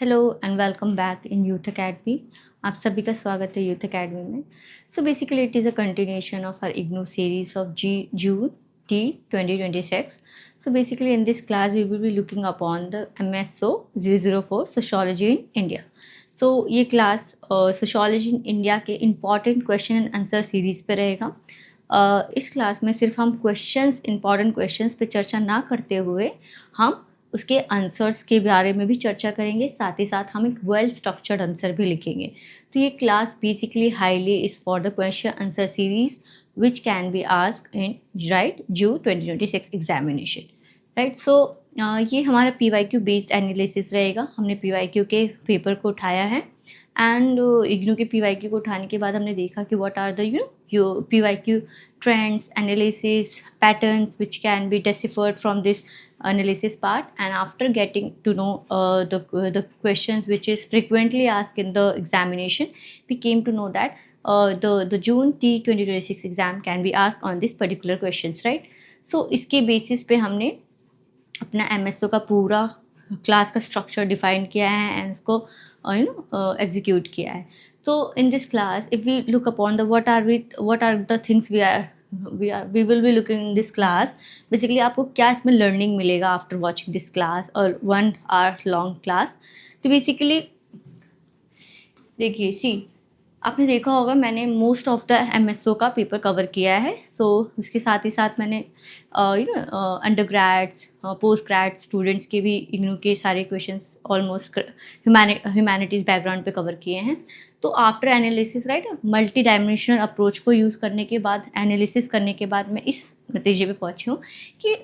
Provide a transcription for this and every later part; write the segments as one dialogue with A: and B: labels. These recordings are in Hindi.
A: Hello and welcome back in youth academy. आप सभी का स्वागत है यूथ एकेडमी में। So basically it is a continuation of our IGNOU series of June T 2026. So basically in this class we will be looking upon the MSO 004 Sociology in India. So ये क्लास सोशोलॉजी इन इंडिया के important question and answer series पे रहेगा। इस क्लास में सिर्फ हम क्वेश्चंस इम्पॉर्टेंट क्वेश्चंस पे चर्चा ना करते हुए हम उसके आंसर्स के बारे में भी चर्चा करेंगे, साथ ही साथ हम एक वेल स्ट्रक्चर्ड आंसर भी लिखेंगे। तो ये class basically highly is for the question answer series which can be ask in right जू 2026 एग्जामिनेशन, राइट। सो ये हमारा PYQ बेस्ड एनालिसिस रहेगा। हमने PYQ के पेपर को उठाया है एंड इग्नू के PYQ को उठाने के बाद हमने देखा कि what are the your PYQ trends, analysis, patterns which can be deciphered from this analysis part. And after getting to know the questions which is frequently asked in the examination, we came to know that the June T 2026 exam can be asked on this particular questions, right? So इसके बेसिस पे हमने अपना MSO का पूरा क्लास का स्ट्रक्चर डिफाइन किया है एंड उसको एग्जीक्यूट किया है। So in this class, if we look upon the what are the things we will be looking in this class. Basically आपको क्या इसमें learning मिलेगा after watching this class और 1 hour long class. तो basically देखिए सी आपने देखा होगा मैंने मोस्ट ऑफ द MSO का पेपर कवर किया है। सो उसके साथ ही साथ मैंने under grades post grade students के भी इग्नू के सारे क्वेश्चंस ऑलमोस्ट ह्यूमैनिटीज़ बैकग्राउंड पे कवर किए हैं। तो after analysis right multi dimensional approach को यूज़ करने के बाद एनालिसिस करने के बाद मैं इस नतीजे पे पहुंची हूँ कि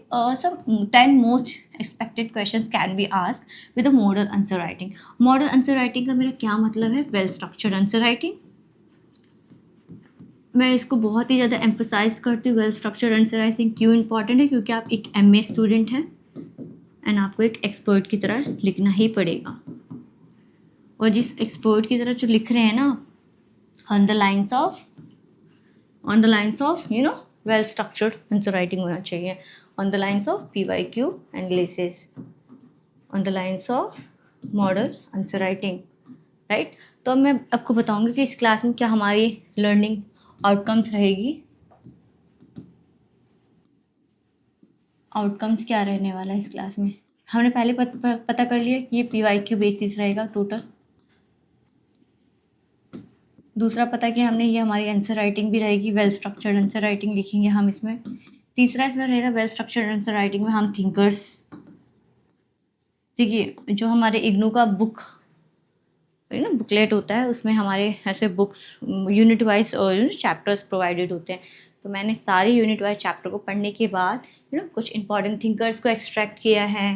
A: सब 10 most expected questions can be asked with a model answer writing. Model answer writing का मेरा क्या मतलब है? Well structured answer writing. मैं इसको बहुत ही ज़्यादा एम्फोसाइज करती हूँ। वेल स्ट्रक्चर्ड आंसर राइटिंग क्यों इंपॉर्टेंट है? क्योंकि आप एक MA स्टूडेंट हैं एंड आपको एक एक्सपर्ट की तरह लिखना ही पड़ेगा। और जिस एक्सपर्ट की तरह जो लिख रहे हैं ना on the lines of well structured answer writing होना चाहिए, on the lines of PYQ analysis, on the lines of model answer writing, right. तो अब मैं आपको बताऊंगी कि इस क्लास में क्या हमारी लर्निंग आउटकम्स रहेगी। आउटकम्स क्या रहने वाला है इस क्लास में? हमने पहले पता कर लिया कि ये PYQ बेसिस रहेगा टोटल। दूसरा पता कि हमने ये हमारी आंसर राइटिंग भी रहेगी, वेल स्ट्रक्चर्ड आंसर राइटिंग लिखेंगे हम इसमें। तीसरा इसमें रहेगा वेल स्ट्रक्चर्ड आंसर राइटिंग में हम थिंकर्स। देखिए जो हमारे इग्नू का बुकलेट होता है उसमें हमारे ऐसे बुक्स यूनिट वाइज और चैप्टर्स प्रोवाइडेड होते हैं। तो मैंने सारे यूनिट वाइज चैप्टर को पढ़ने के बाद कुछ इंपॉर्टेंट थिंकर्स को एक्सट्रैक्ट किया है।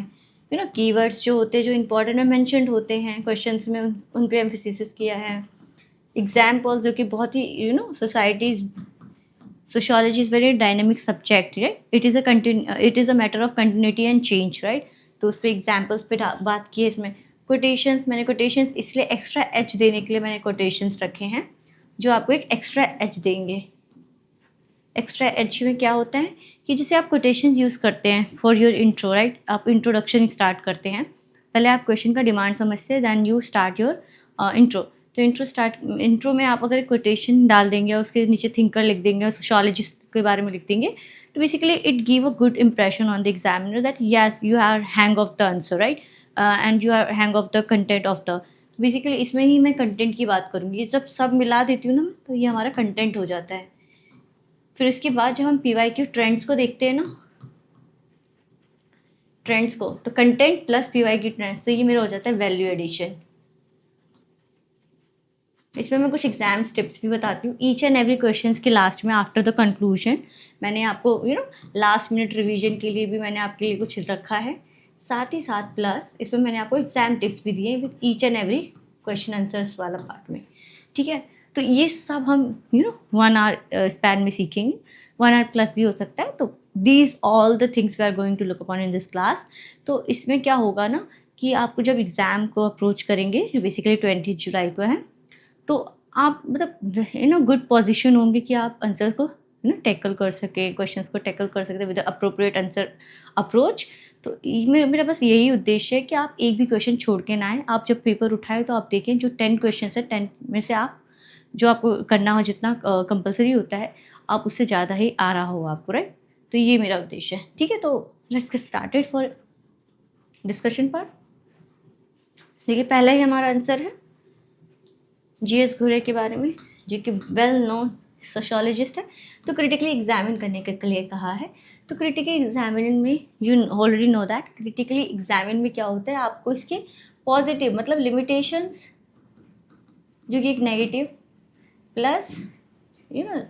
A: कीवर्ड्स जो होते हैं जो इंपॉर्टेंट में मेंशन्ड होते हैं क्वेश्चंस में उन पे एम्फेसिस किया है। एग्जाम्पल्स जो कि बहुत ही sociology is very dynamic subject, right. It is a matter of continuity and change, right. तो उस पर एग्जाम्पल्स पे बात की है। इसमें कोटेशंस, मैंने कोटेशंस इसलिए एक्स्ट्रा एच देने के लिए मैंने कोटेशंस रखे हैं जो आपको एक एक्स्ट्रा एच देंगे। एक्स्ट्रा एच में क्या होता है कि जैसे आप कोटेशंस यूज़ करते हैं फॉर योर इंट्रो, राइट। आप इंट्रोडक्शन स्टार्ट करते हैं, पहले आप क्वेश्चन का डिमांड समझते हैं, then you start your intro. तो इंट्रो में आप अगर कोटेशन डाल देंगे और उसके नीचे थिंकर लिख देंगे और सोशियोलॉजिस्ट के बारे में लिख देंगे तो basically it give a good impression on the examiner that yes you are hang of the answer, right, and you are hang of the content of the. Basically इसमें ही मैं कंटेंट की बात करूँगी। जब सब मिला देती हूँ ना तो ये हमारा कंटेंट हो जाता है। फिर इसके बाद जब हम PYQ ट्रेंड्स को देखते हैं ना, ट्रेंड्स को, तो कंटेंट प्लस PYQ ट्रेंड्स, तो ये मेरा हो जाता है वैल्यू एडिशन। इसमें मैं कुछ एग्जाम्स टिप्स भी बताती हूँ। ईच एंड एवरी क्वेश्चंस के लास्ट में आफ्टर द कंक्लूजन मैंने आपको लास्ट मिनट रिवीजन के लिए भी मैंने आपके लिए कुछ रखा है। साथ ही साथ प्लस इसमें मैंने आपको एग्जाम टिप्स भी दिए with each and every question answers वाला पार्ट में, ठीक है। तो ये सब हम 1 hour स्पैन में सीखेंगे, 1 hour प्लस भी हो सकता है। तो these all the things we are going to look upon in this class. तो इसमें क्या होगा ना कि आपको जब एग्ज़ाम को अप्रोच करेंगे जो बेसिकली 20 जुलाई को है, तो आप मतलब गुड पोजीशन होंगे कि आप आंसर को टैकल कर सके, क्वेश्चंस को टैकल कर सकते विद अप्रोप्रिएट आंसर अप्रोच। तो मेरा बस यही उद्देश्य है कि आप एक भी क्वेश्चन छोड़ के ना आए। आप जब पेपर उठाए तो आप देखें जो 10 क्वेश्चन है, 10 में से आप जो आपको करना हो जितना कंपलसरी होता है, आप उससे ज़्यादा ही आ रहा हो आपको, राइट। तो ये मेरा उद्देश्य है, ठीक है। तो let's get started for discussion part. देखिए पहला ही हमारा आंसर है जीएस घुरे के बारे में, जो कि वेल नोन सोशियोलॉजिस्ट है। तो क्रिटिकली एग्जामिन करने के लिए कहा है। तो क्रिटिकली एग्जामिन में you already know that critically examine में क्या होता है, आपको इसके पॉजिटिव मतलब लिमिटेशंस जो कि एक नेगेटिव प्लस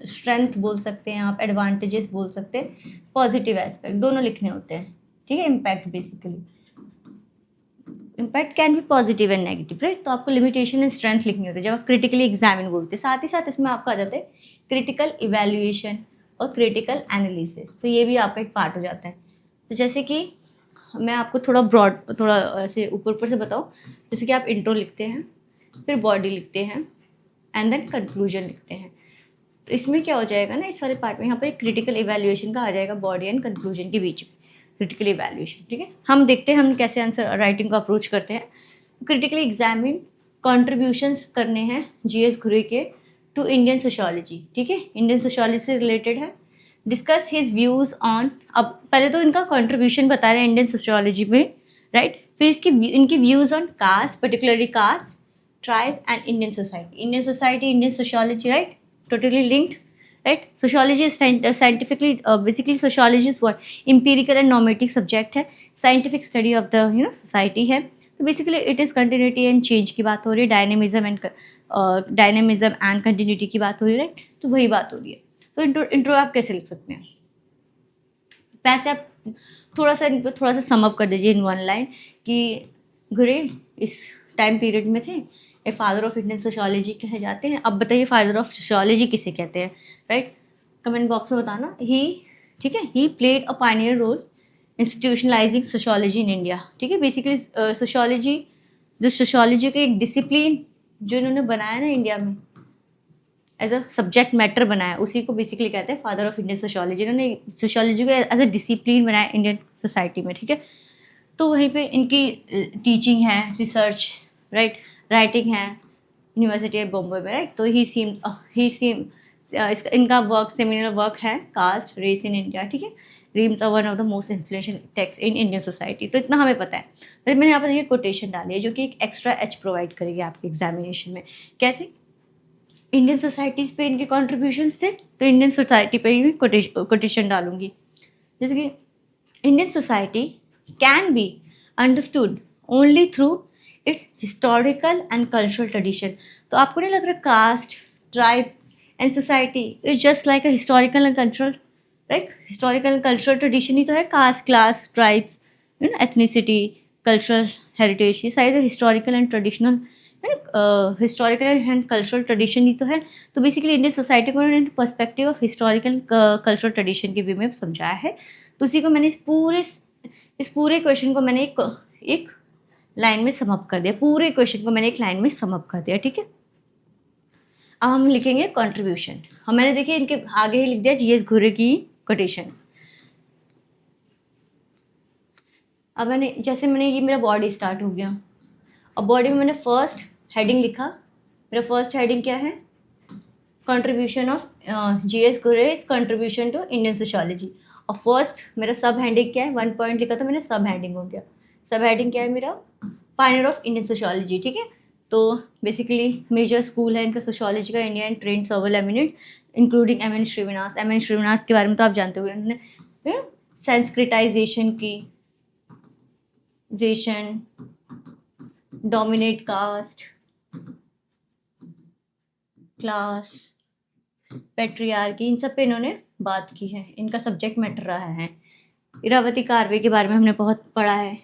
A: स्ट्रेंथ बोल सकते हैं आप, एडवांटेजेस बोल सकते हैं, पॉजिटिव एस्पेक्ट दोनों लिखने होते हैं, ठीक है। Impact basically impact can be positive and negative, right. तो आपको लिमिटेशन एंड स्ट्रेंथ लिखनी होती है जब आप क्रिटिकली एग्जामिन बोलते हैं। साथ ही साथ इसमें आपका आ जाता है क्रिटिकल इवैल्यूएशन और क्रिटिकल एनालिसिस, तो ये भी आपका एक पार्ट हो जाता है। तो जैसे कि मैं आपको थोड़ा ब्रॉड, थोड़ा ऐसे ऊपर से बताऊँ, जैसे कि आप इंट्रो लिखते हैं, फिर बॉडी लिखते हैं एंड देन कंक्लूजन लिखते हैं। तो इसमें क्या हो जाएगा ना, इस वाले पार्ट में यहाँ पर क्रिटिकल इवैल्यूएशन का आ जाएगा बॉडी एंड कंक्लूजन के बीच में, क्रिटिकल इवैल्यूएशन, ठीक है। हम देखते हैं हम कैसे आंसर राइटिंग को अप्रोच करते हैं। क्रिटिकली एग्जामिन कॉन्ट्रीब्यूशंस करने हैं जीएस घुरे के टू इंडियन सोशियोलॉजी, ठीक है, इंडियन सोशियोलॉजी से रिलेटेड है। डिस्कस हिज व्यूज़ ऑन, अब पहले तो इनका कॉन्ट्रीब्यूशन बता रहे हैं इंडियन सोशियोलॉजी में, राइट। फिर इनकी views on caste, particularly caste, tribe and Indian society. Indian society, Indian sociology, right, totally linked, right। Sociology is scientifically basically sociology is what empirical and normative subject है, scientific study of the society है। तो basically it is continuity and change की बात हो रही है, dynamism and continuity की बात हो रही है, right। तो वही बात हो रही है। तो इंट्रो आप कैसे लिख सकते हैं, वैसे आप थोड़ा सा समअप कर दीजिए इन वन लाइन कि घुरे इस टाइम पीरियड में थे, a father of Indian sociology कहे जाते हैं। अब बताइए फादर ऑफ सोशियोलॉजी किसे कहते हैं, राइट। कमेंट बॉक्स में बताना। ठीक है, he played a pioneer role institutionalising sociology in India, ठीक है। बेसिकली सोशियोलॉजी, जो सोशियोलॉजी का एक डिसिप्लिन जो इन्होंने बनाया ना इंडिया में, एज अ सब्जेक्ट मैटर बनाया, उसी को बेसिकली कहते हैं फादर ऑफ इंडियन सोशियोलॉजी। इन्होंने सोशियोलॉजी को एज अ डिसिप्लिन बनाया इंडियन सोसाइटी में, ठीक है। तो वहीं पे इनकी टीचिंग है, रिसर्च, राइट, राइटिंग है यूनिवर्सिटी ऑफ बॉम्बे में, राइट। तो इनका वर्क, सेमिनल वर्क है कास्ट रेस इन इंडिया, ठीक है। Reams are one of the most influential text in Indian society. तो इतना हमें पता है। फिर मैंने यहाँ पर ये कोटेशन डाली है जो कि एक एक्स्ट्रा एच प्रोवाइड करेगी आपके एग्जामिनेशन में। कैसे, इंडियन सोसाइटीज़ पे इनके कॉन्ट्रीब्यूशंस थे, तो इंडियन सोसाइटी पे ही कोटेशन डालूंगी। जैसे कि Indian society can be understood only through its historical and cultural tradition. तो आपको नहीं लग रहा caste, tribe and society is just like a historical and cultural, right. Historical and cultural tradition ही तो है, caste, class, tribes, ethnicity, cultural heritage, ये सारे historical and traditional, historical and cultural tradition ही तो है। तो बेसिकली इंडियन सोसाइटी को उन्होंने perspective of historical cultural tradition के वे में समझाया है। तो उसी को मैंने इस पूरे क्वेश्चन को मैंने एक लाइन में समअप कर दिया, पूरे क्वेश्चन को मैंने एक लाइन में समअप कर दिया, ठीक है। अब हम लिखेंगे कंट्रीब्यूशन। हम मैंने देखिए इनके आगे ही लिख दिया जीएस घुरे की कोटेशन। अब मैंने ये मेरा बॉडी स्टार्ट हो गया। अब बॉडी में मैंने फर्स्ट हेडिंग लिखा। मेरा फर्स्ट हेडिंग क्या है, contribution of GS Ghurye's contribution to Indian sociology. और फर्स्ट मेरा सब हेडिंग क्या है, 1 पॉइंट लिखा तो मैंने सब हेडिंग हो गया। सब हेडिंग क्या है मेरा, पायनियर ऑफ इंडियन सोशियोलॉजी, ठीक है। तो बेसिकली मेजर स्कूल है इनका सोशियोलॉजी का, India and trained several eminent including M N Srinivas. M N Srinivas के बारे में तो आप जानते हो, उन्होंने सेंस्क्रिटाइजेशन की, डोमिनेट कास्ट, क्लास, पैट्रियार्की, इन सब पे इन्होंने बात की है, इनका सब्जेक्ट मैटर रहा है। इरावती कार्वे के बारे में हमने बहुत पढ़ा है।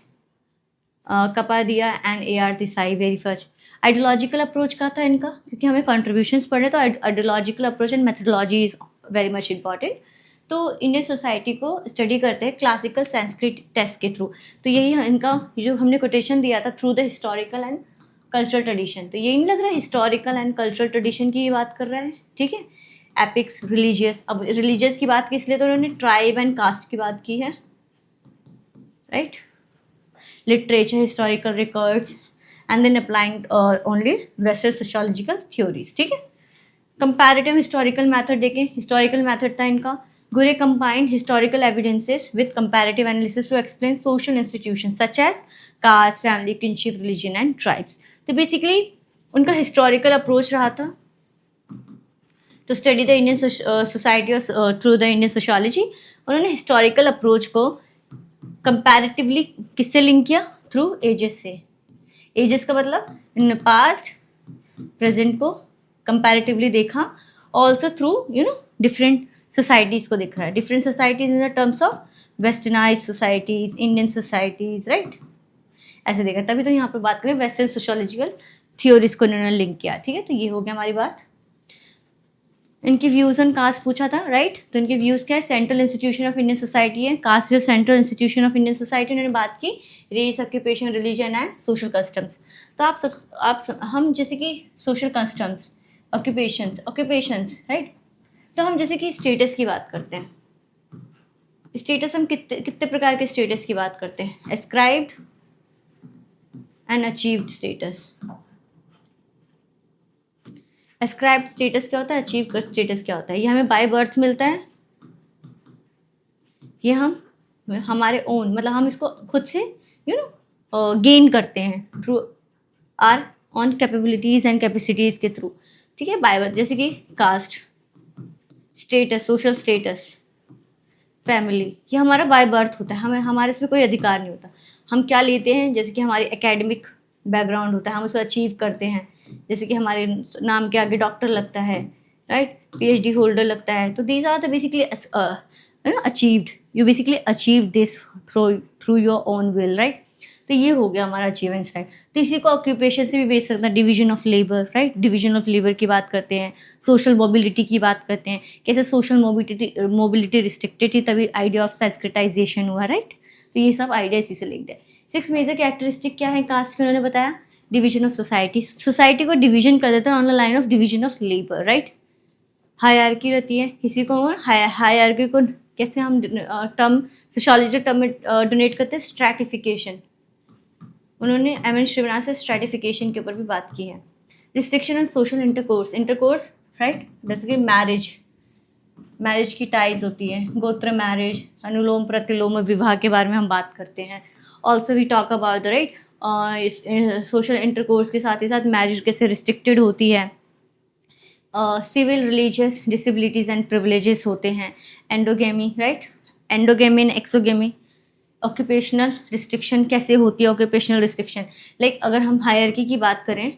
A: Kapadia and AR Desai very first. Ideological approach का था इनका, क्योंकि हमें कॉन्ट्रीब्यूशंस पढ़े, तो ideological approach and methodology is very much important. तो इंडियन सोसाइटी को स्टडी करते हैं क्लासिकल संस्कृत टेस्ट के थ्रू। तो यही इनका जो हमने कोटेशन दिया था, through the historical and cultural tradition. तो यही नहीं लग रहा है हिस्टोरिकल एंड कल्चरल ट्रेडिशन की ये बात कर रहा है, ठीक है। एपिक्स, रिलीजियस, अब रिलीजियस की बात की इसलिए तो उन्होंने ट्राइब एंड कास्ट की बात की है। right? Literature, historical records, and then applying only Western sociological theories. ठीक है. कंपैरेटिव हिस्टोरिकल मेथड देखें. हिस्टोरिकल मेथड था इनका. Ghurye combined historical evidences with comparative analysis to explain social institution such as caste, family, kinship, religion and tribes. तो बेसिकली उनका हिस्टोरिकल अप्रोच रहा था to study the Indian society through the Indian sociology. उन्होंने हिस्टोरिकल अप्रोच को कंपैरेटिवली किससे लिंक किया? थ्रू एजेस से. एजेस का मतलब इन पास्ट प्रेजेंट को कंपैरेटिवली देखा. ऑल्सो थ्रू डिफरेंट सोसाइटीज़ को दिख रहा है. Different societies in the terms of westernise societies, Indian societies, right. ऐसे देखा. तभी तो यहाँ पर बात करें वेस्टर्न सोशियोलॉजिकल थियोरीज को इन्होंने लिंक किया. ठीक है. तो ये हो गया हमारी बात. इनके व्यूज़ ऑन कास्ट पूछा था, राइट. तो इनके व्यूज़ क्या है? Central institution of Indian society है. कास्ट जो central institution of Indian society. उन्होंने बात की race, occupation, religion and social customs. तो हम जैसे कि सोशल कस्टम्स, ऑक्यूपेशंस, राइट. तो हम जैसे कि स्टेटस की बात करते हैं. स्टेटस हम कितने प्रकार के स्टेटस की बात करते हैं? Ascribed and achieved status. Ascribed status क्या होता है? अचीव स्टेटस क्या होता है? ये हमें बाय बर्थ मिलता है. ये हम हमारे ओन, मतलब हम इसको खुद से गेन करते हैं through our own capabilities and capacities के थ्रू. ठीक है. बाय बर्थ जैसे कि caste, status, social status, family, ये हमारा बाय बर्थ होता है. हमें हमारे इसमें कोई अधिकार नहीं होता. हम क्या लेते हैं? जैसे कि हमारी एकेडमिक बैकग्राउंड होता है, हम उसे अचीव करते हैं. जैसे कि हमारे नाम के आगे डॉक्टर लगता है, राइट. PhD होल्डर लगता है. तो these are the basically achieved. You basically achieve this through your own will, right. तो ये हो गया हमारा अचीवमेंट साइड. तो इसी को ऑक्यूपेशन से भी बेच सकते हैं. Division of labour, right. Division of labour की बात करते हैं. सोशल मोबिलिटी की बात करते हैं. कैसे सोशल मोबिलिटी रिस्ट्रिक्टेड थी, तभी आइडिया ऑफ सेंस्क्रिटाइजेशन हुआ, राइट. तो ये सब आइडिया इसी से लिंक्ड है. 6 मेजर कैरेक्टरिस्टिक क्या है कास्ट के? उन्होंने बताया डिवीजन ऑफ सोसाइटी. सोसाइटी को डिवीजन कर देता है on the line of division of labour, right. Hierarchy रहती है. किसी को हायरार्की को कैसे हम टर्म सोशियोलॉजी टर्म में डोनेट करते हैं? स्ट्रैटिफिकेशन. उन्होंने एम.एन. श्रीवनाथ से स्ट्रैटिफिकेशन के ऊपर भी बात की है. Restriction on social intercourse, right. जैसे कि मैरिज की टाइज होती है. गोत्र मैरिज, अनुलोम प्रतिलोम विवाह के बारे में हम बात करते हैं. Also we talk about the right social intercourse के साथ ही साथ मैरिज कैसे रिस्ट्रिक्टेड होती है. Civil religious disabilities and privileges होते हैं. Endogamy, right. Endogamy and exogamy. Occupational restriction कैसे होती है? ऑक्यूपेशनल रिस्ट्रिक्शन लाइक अगर हम हायरार्की की बात करें,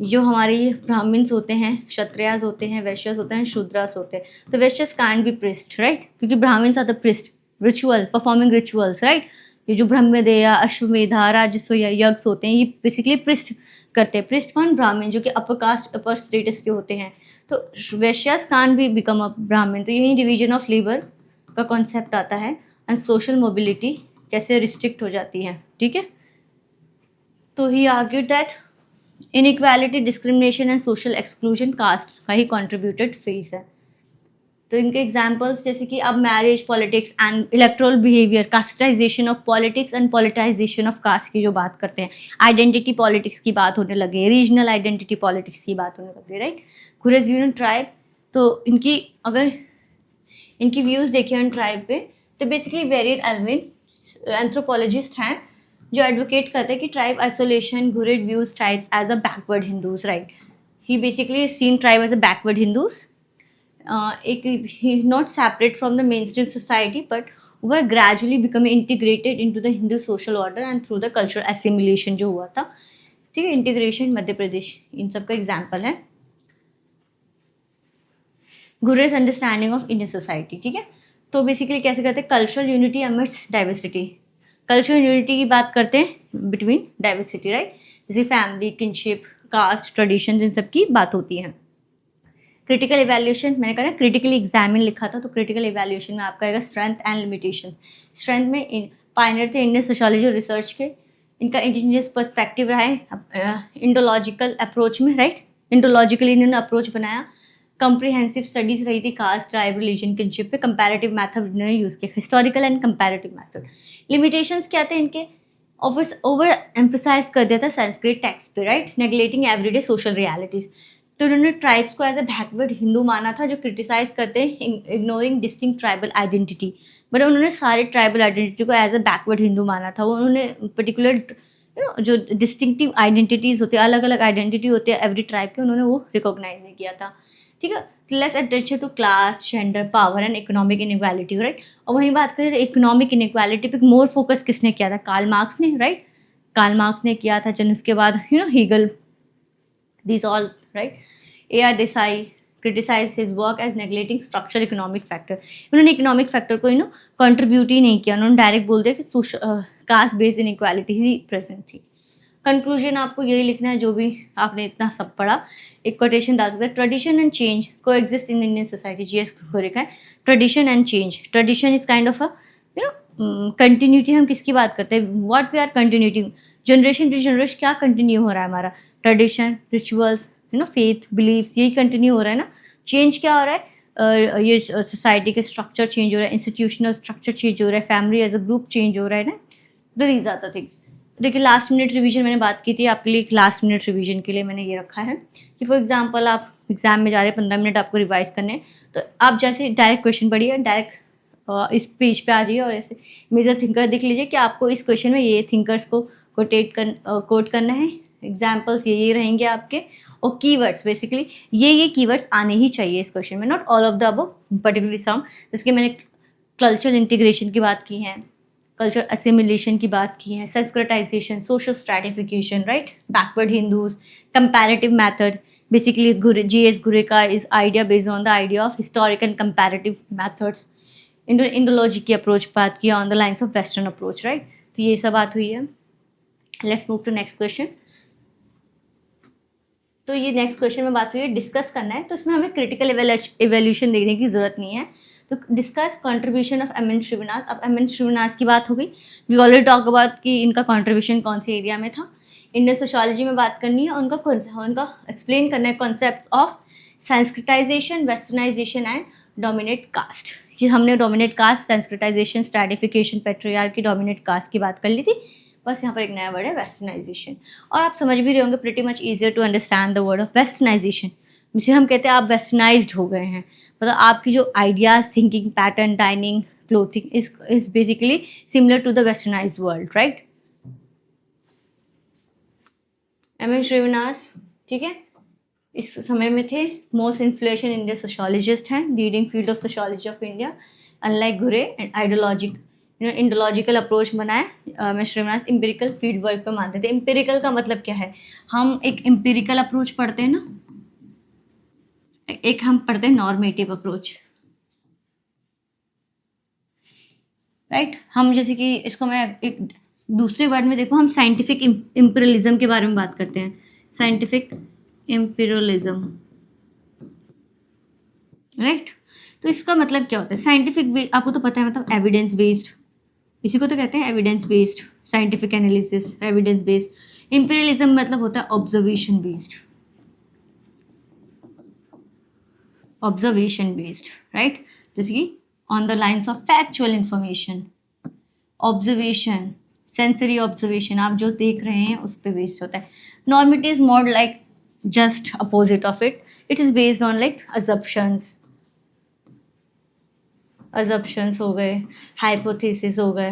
A: जो हमारे ब्राह्मण्स होते हैं, क्षत्रियास होते हैं, वैश्यस होते हैं, शूद्रास होते हैं. तो Vaishyas can't be priest, right. क्योंकि Brahmins are the priest, ritual, performing rituals, right. ये जो ब्रह्मदेया, अश्वमेधा, राजस्व या यज्ञ होते हैं, ये बेसिकली प्रिस्ट करते हैं. प्रिस्ट कौन? ब्राह्मण, जो कि अपर कास्ट, अपर स्टेटस के होते हैं. तो वैश्यस कांट भी बिकम अ ब्राह्मण. तो यही डिवीजन ऑफ लेबर का कॉन्सेप्ट आता है. एंड सोशल मोबिलिटी कैसे रिस्ट्रिक्ट हो जाती है. ठीक है. तो he argued that inequality, discrimination and social exclusion caste का ही कॉन्ट्रीब्यूटेड फेस है. तो इनके एग्जाम्पल्स जैसे कि अब marriage, politics and electoral behaviour, casteization of politics and politicization of caste की जो बात करते हैं. आइडेंटिटी पॉलिटिक्स की बात होने लगे, रीजनल आइडेंटिटी पॉलिटिक्स की बात होने लगे, राइट. गुरेज यूनियन ट्राइब. तो इनकी अगर इनकी व्यूज़ देखिए ऑन ट्राइब पे, तो बेसिकली वेरिड एल्विन एंथ्रोपोलॉजिस्ट हैं जो एडवोकेट करते हैं कि ट्राइब आइसोलेशन, घुरेड views tribes as a backward Hindus, right. He basically seen tribe as a backward Hindus. एक he is not separate from the mainstream society but वह gradually become integrated into the Hindu social order and through the cultural assimilation जो हुआ था. ठीक है. इंटीग्रेशन मध्य प्रदेश इन सब का एग्जाम्पल है. घुरेज अंडरस्टैंडिंग ऑफ इंडियन सोसाइटी. ठीक है. तो बेसिकली कैसे करते हैं? Cultural unity amidst diversity. Cultural unity की बात करते हैं बिटवीन डाइवर्सिटी, राइट. जैसे फैमिली, किनशिप, कास्ट, ट्रेडिशन, इन सब की बात होती है. क्रिटिकल इवैल्यूएशन, मैंने कहा ना क्रिटिकली एग्जामिन लिखा था, तो क्रिटिकल इवैल्यूएशन में आपका आएगा स्ट्रेंथ एंड लिमिटेशन. स्ट्रेंथ में पायनियर थे इंडियन सोशियोलॉजी रिसर्च के. इनका इंडिजिनियस पर्सपेक्टिव रहा है इंडोलॉजिकल अप्रोच में, राइट. इंडोलॉजिकली इन्होंने अप्रोच बनाया कॉम्प्रिहेंसिव स्टडीज रही थी कास्ट, ट्राइब, रिलीजन, किनशिप पे। कंपैरेटिव मेथड इन्होंने यूज़ किया, historical and comparative method. Limitations क्या थे इनके? ओवर एम्फोसाइज कर दिया था संस्कृत टेक्स्ट पे, राइट, नेगलेटिंग एवरीडे सोशल रियलिटीज। तो उन्होंने ट्राइब्स को एज अ बैकवर्ड हिंदू माना था जो क्रिटिसाइज करते हैं ignoring distinct tribal identity. But उन्होंने सारे ट्राइबल आइडेंटिटी को एज अ बैकवर्ड हिंदू माना था। वो उन्होंने पर्टिकुलर जो डिस्टिंक्टिव आइडेंटिटीज होती है, अलग अलग आइडेंटिटी होती है एवरी ट्राइब के, उन्होंने वो रिकॉग्नाइज नहीं किया था। ठीक है, less attention to class, gender, power and economic inequality, right. और वहीं बात करें तो इकोनॉमिक इनइक्वालिटी पे मोर फोकस किसने किया था? कार्ल मार्क्स ने, राइट। कार्ल मार्क्स ने किया था। जन उसके बाद Hegel, this all, right. A.R. Desai criticize his work as neglecting structural economic factor. उन्होंने इकोनॉमिक फैक्टर को कंट्रीब्यूट ही नहीं किया, उन्होंने डायरेक्ट बोल दिया कि कास्ट बेस्ड इनइक्वालिटी ही प्रेजेंट थी। कंक्लूजन आपको यही लिखना है जो भी आपने इतना सब पढ़ा। एक कोटेशन डाल सकते हैं, ट्रेडिशन एंड चेंज को exist in Indian society. GS को लिखा है, tradition and change. Tradition is kind of a continuity. हम किसकी बात करते हैं? What we are continuing, generation to generation क्या कंटिन्यू हो रहा है हमारा? ट्रेडिशन, रिचुअल्स, फेथ, बिलीव्स, यही कंटिन्यू हो रहा है ना। चेंज क्या हो रहा है? ये सोसाइटी के स्ट्रक्चर चेंज हो रहा है, इंस्टीट्यूशनल स्ट्रक्चर चेंज हो रहा है, family as a group change हो रहा है ना। तो दीज आर द थिंग्स। देखिए, लास्ट मिनट रिवीजन मैंने बात की थी, आपके लिए एक लास्ट मिनट रिवीजन के लिए मैंने ये रखा है कि फॉर एग्जांपल आप एग्जाम में जा रहे हैं, 15 मिनट आपको रिवाइज करने हैं, तो आप जैसे डायरेक्ट क्वेश्चन पढ़िए, डायरेक्ट इस पेज पे आ जाइए और ऐसे मेजर थिंकर देख लीजिए कि आपको इस क्वेश्चन में ये थिंकर्स को कोट करना है। एग्जाम्पल्स ये रहेंगे आपके, और कीवर्ड्स बेसिकली ये कीवर्ड्स आने ही चाहिए इस क्वेश्चन में, not all of the above, particularly some. जिसके मैंने कल्चरल इंटीग्रेशन की बात की है, कल्चर असिमिलेशन की बात की है, Sanskritisation, social stratification, right, backward Hindus, comparative method. Basically G S Ghurye का is idea based on the idea of historic and comparative methods. Indology की अप्रोच बात की on the lines of western approach, right. तो ये सब बात हुई है। Let's move to next question. तो ये नेक्स्ट क्वेश्चन में बात हुई है, डिस्कस करना है, तो इसमें हमें क्रिटिकल इवेल्यूशन देखने की जरूरत नहीं है। तो discuss contribution of M N Srinivas. अब एम एन श्रीनिवास की बात हो गई, वी ऑलरेडी टॉक अबाउट कि इनका कंट्रीब्यूशन कौन से एरिया में था। इंडियन सोशियोलॉजी में बात करनी है, उनका एक्सप्लेन करना है concept of Sanskritisation, westernisation and dominate caste. ये हमने dominate caste, Sanskritisation, stratification, patriarchy, dominate caste की बात कर ली थी। बस यहाँ पर एक नया वर्ड है वेस्टर्नाइजेशन, और आप समझ भी रहे होंगे pretty much easier to understand the word of westernisation, जिसे हम कहते हैं आप वेस्टर्नाइज्ड हो गए हैं। मतलब आपकी जो ideas, thinking pattern, dining, clothing is basically similar to the westernised world, right. M N Srinivas, ठीक है, इस समय में थे मोस्ट इन्फ्लुएंशियल इंडियन सोशियोलॉजिस्ट हैं, leading field of sociology of India. Unlike Ghurye and Indological approach बनाए। मैं श्रीनिवास एम्पिरिकल फील्ड वर्क को मानते थे। एम्पिरिकल का मतलब क्या है? हम एक एम्पिरिकल अप्रोच पढ़ते हैं ना, एक हम पढ़ते हैं नॉर्मेटिव अप्रोच, राइट। हम जैसे कि इसको मैं एक दूसरे वर्ड में देखो, हम साइंटिफिक इम्पीरियलिज्म के बारे में बात करते हैं, साइंटिफिक इम्पीरियलिज्म, राइट। तो इसका मतलब क्या होता है? साइंटिफिक, आपको तो पता है, मतलब एविडेंस बेस्ड, इसी को तो कहते हैं evidence based scientific analysis, evidence based. Imperialism मतलब होता है observation based, observation based, right. जैसे कि on the lines of factual information, observation, sensory observation, आप जो देख रहे हैं उस पर बेस्ड होता है। Normative is more like just opposite of it, it is based on like assumptions हो गए, हाइपोथेसिस हो गए,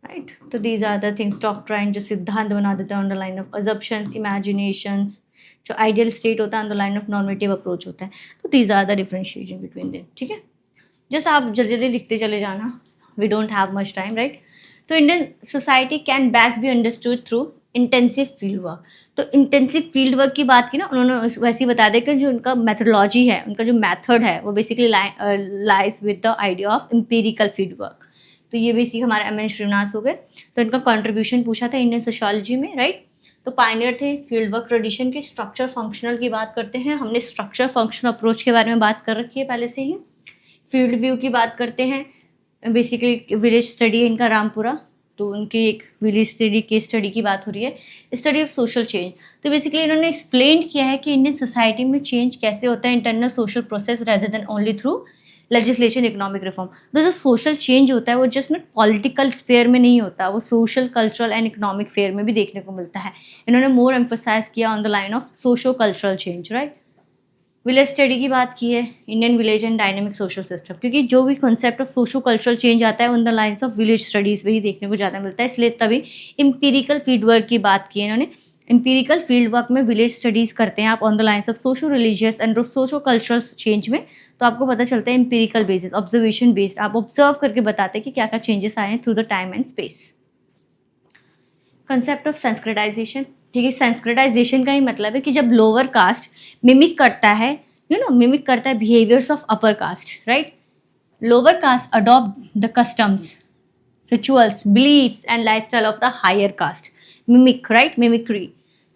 A: राइट। तो these are the things, doctrine जो सिद्धांत बना देते हैं on the line of assumptions, imaginations, जो आइडियल स्टेट होता है on the line of normative approach होता है। तो these are the differentiation between them, ठीक है। जस्ट आप जल्दी जल्दी लिखते चले जाना, we don't have much time, right. तो Indian society can best be understood through intensive field work. तो इंटेंसिव फील्ड वर्क की बात की ना उन्होंने, वैसे ही बता दें कि जो उनका मेथोडोलॉजी है, उनका जो मेथड है, वो basically lies with the idea of empirical field work. तो ये बेसिक हमारे एम एन श्रीनिवास हो गए। तो इनका कंट्रीब्यूशन पूछा था इंडियन सोशियोलॉजी में, राइट। तो पायनियर थे फील्ड वर्क ट्रेडिशन की। स्ट्रक्चर फंक्शनल की बात करते हैं, हमने स्ट्रक्चर फंक्शनल अप्रोच के बारे में बात कर रखी है पहले से ही। फील्ड व्यू की बात करते हैं, बेसिकली विलेज स्टडी है इनका रामपुरा, तो उनकी एक विलेज स्टडी केस स्टडी की बात हो रही है, स्टडी ऑफ सोशल चेंज। तो बेसिकली इन्होंने एक्सप्लेन किया है कि इंडियन सोसाइटी में चेंज कैसे होता है internal social process rather than only through legislation economic reform. तो जो सोशल चेंज होता है वो जस्ट नॉट पॉलिटिकल स्फेयर में नहीं होता, वो social cultural and economic fair में भी देखने को मिलता है। इन्होंने मोर एम्फोसाइज किया on the line of socio cultural change, right. Village study की बात की है, Indian village and dynamic social system, क्योंकि जो भी concept of socio cultural change आता है on the lines of village studies में ही देखने को ज़्यादा मिलता है, इसलिए तभी एम्पिरिकल फील्ड वर्क की बात की है इन्होंने। एम्पिरिकल फील्ड वर्क में विलेज स्टडीज़ करते हैं आप on the lines of socio religious and socio cultural change में, तो आपको पता चलता है एम्पिरिकल बेसिस, ऑब्जर्वेशन बेस्ड, आप ऑब्जर्व करके बताते हैं कि क्या क्या चेंजेस आए हैं through the time and space. Concept of Sanskritisation, ठीक है, संस्कृताइजेशन का ही मतलब है कि जब लोअर कास्ट मिमिक करता है, मिमिक करता है behaviours of upper caste, right. Lower caste adopt the customs, rituals, beliefs and lifestyle of the higher caste, mimic, right, mimicry,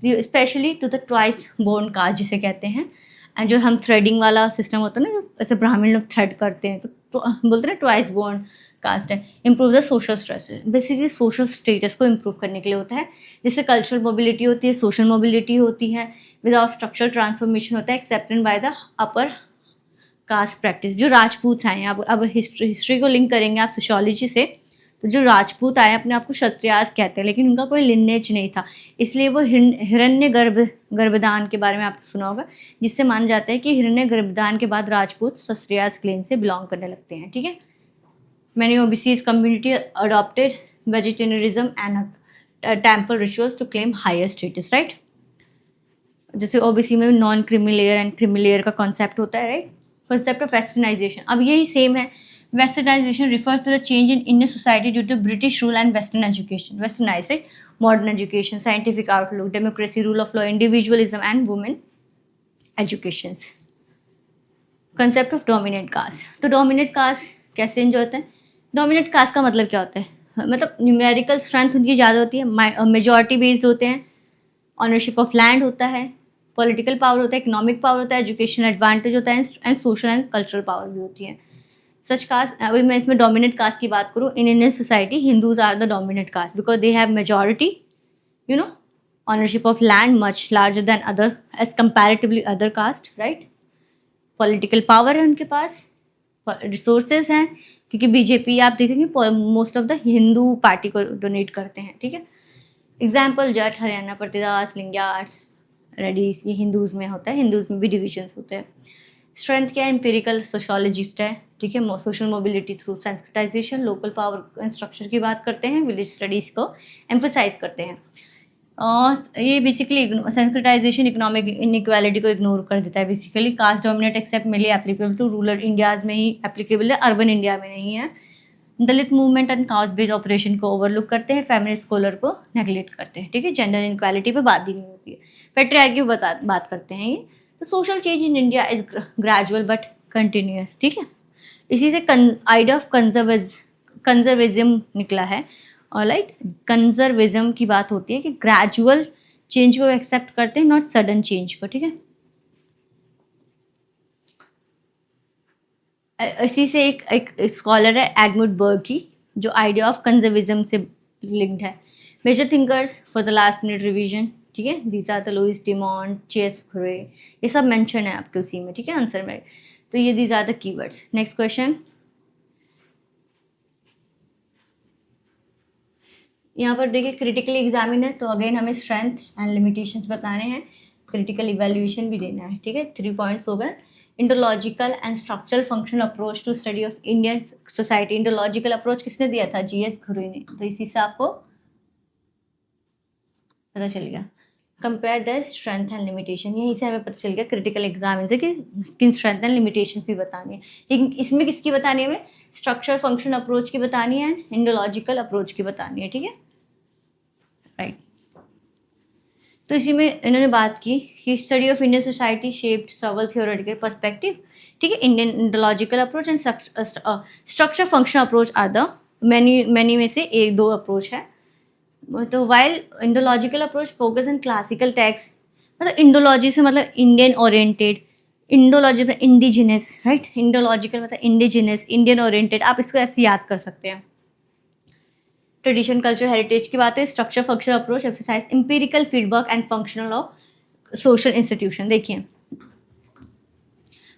A: specially to the twice born caste जिसे कहते हैं। एंड जो हम थ्रेडिंग वाला सिस्टम होता है ना, जो ऐसे ब्राह्मण लोग थ्रेड करते हैं, तो बोलते हैं ना ट्वाइस बोर्न कास्ट है। Improve the social stress, basically social status को इम्प्रूव करने के लिए होता है, जिससे कल्चरल मोबिलिटी होती है, सोशल मोबिलिटी होती है, विदाउट स्ट्रक्चरल ट्रांसफॉर्मेशन होता है, accepted by the upper caste practice. जो राजपूत आए हैं, अब हिस्ट्री को लिंक करेंगे आप सोशियोलॉजी से, तो जो राजपूत आए अपने आप को क्षत्रियास कहते हैं, लेकिन उनका कोई लिनेज नहीं था, इसलिए वो हिरण्य गर्भदान के बारे में आपने सुना होगा, जिससे माना जाता है कि हिरण्य गर्भदान के बाद राजपूत क्षत्रियास क्लेन से बिलोंग करने लगते हैं, ठीक है। Many OBCs community adopted vegetarianism and temple rituals to claim higher status, right. जैसे ओबीसी में non creamy layer and creamy layer का कॉन्सेप्ट होता है, राइट। कॉन्सेप्ट ऑफ वेस्टर्नाइजेशन, अब यही सेम है। Westernization refers to the change in Indian society due to British rule and Western education. Westernized, right? Modern education, scientific outlook, democracy, rule of law, individualism, and women educations. Concept of dominant caste. तो dominant caste कैसे enjoy होता है? Dominant caste का मतलब क्या होता है? मतलब न्यूमेरिकल स्ट्रेंथ उनकी ज़्यादा होती है, मेजॉरिटी बेस्ड होते हैं, ऑनरशिप ऑफ लैंड होता है, पॉलिटिकल पावर होता है, इकोनॉमिक पावर होता है, एजुकेशन एडवांटेज होता है, and social and cultural power भी होती है। सच कास्ट, अभी मैं इसमें डोमिनेंट कास्ट की बात करूँ, in Indian society Hindus are the dominant caste because they have majority, ownership of land much larger than other as comparatively other caste, right. Political power है उनके पास, रिसोर्सेज हैं, क्योंकि बीजेपी आप देखेंगे most of the Hindu party को डोनेट करते हैं, ठीक है। एग्जाम्पल जट, हरियाणा, प्रतिदास, लिंगायट्स, रेड्डीज, ये हिंदूज में होता है, हिंदूज में भी डिविजन्स होते हैं। स्ट्रेंथ क्या है, एम्पिरिकल सोशोलॉजिस्ट है, ठीक है। Social mobility through sensitisation, local power and structure की बात करते हैं, विलेज स्टडीज़ को एम्फोसाइज करते हैं। और ये बेसिकली सेंसिटाइजेशन इकोनॉमिक इनइक्वालिटी को इग्नोर कर देता है। Basically caste dominate except mainly applicable to rural Indias में ही एप्लीकेबल है, अर्बन इंडिया में नहीं है। Dalit movement and caste based oppression को ओवरलुक करते हैं, फेमिनिस्ट स्कॉलर को नेगलेक्ट करते हैं, ठीक है। जेंडर इनइक्वालिटी पे बात ही नहीं होती है, पेट्रियार्की बात करते हैं ये। तो social change in India is gradual but continuous, ठीक है। इसी से आइडिया ऑफ कंजर्विज्म निकला है, और लाइक कंजर्विज्म की बात होती है कि ग्रेजुअल चेंज को एक्सेप्ट करते हैं, नॉट सडन चेंज को, ठीक है। इसी से एक स्कॉलर है एडमंड बर्गी, जो आइडिया ऑफ कंजर्विज्म से लिंक्ड है। Major thinkers for the last minute revision, ठीक है, these are the Louis Dumont, चेस घुरे, ये सब मेंशन है आपके उसी में, ठीक है, आंसर में। तो ये these are the keywords. Next question, यहाँ पर देखिए क्रिटिकली एग्जामिन है, तो अगेन हमें स्ट्रेंथ एंड लिमिटेशंस बताने हैं, क्रिटिकल इवेल्युएशन भी देना है, ठीक है। 3 पॉइंट्स हो गए। Indological and structural functional approach to study of Indian society, Indological approach किसने दिया था, जीएस घुरे ने, तो इसी से आपको पता चल गया। Compare the strength and limitation, यहीं से हमें पता चल गया क्रिटिकल एग्जामिन से कि किन स्ट्रेंथ एंड लिमिटेशंस भी बतानी है, लेकिन इसमें किसकी बतानी है, हमें स्ट्रक्चर फंक्शन अप्रोच की बतानी है, इंडोलॉजिकल अप्रोच की बतानी है, ठीक है, राइट। तो इसी में इन्होंने बात की कि study of Indian society shaped several theoretical perspective, ठीक है। Indian Indological approach and structure function approach are the many में से 1-2 अप्रोच है। तो while Indological approach focus on classical text, मतलब इंडोलॉजी से मतलब इंडियन ओरिएंटेड, इंडोलॉजी में इंडिजिनस, राइट, इंडोलॉजिकल मतलब इंडिजिनस, इंडियन ओरिएंटेड, आप इसको ऐसे याद कर सकते हैं। ट्रेडिशन, कल्चर, हेरिटेज की बात है। Structure functional approach emphasise empirical feedback and functional of social institution. देखिए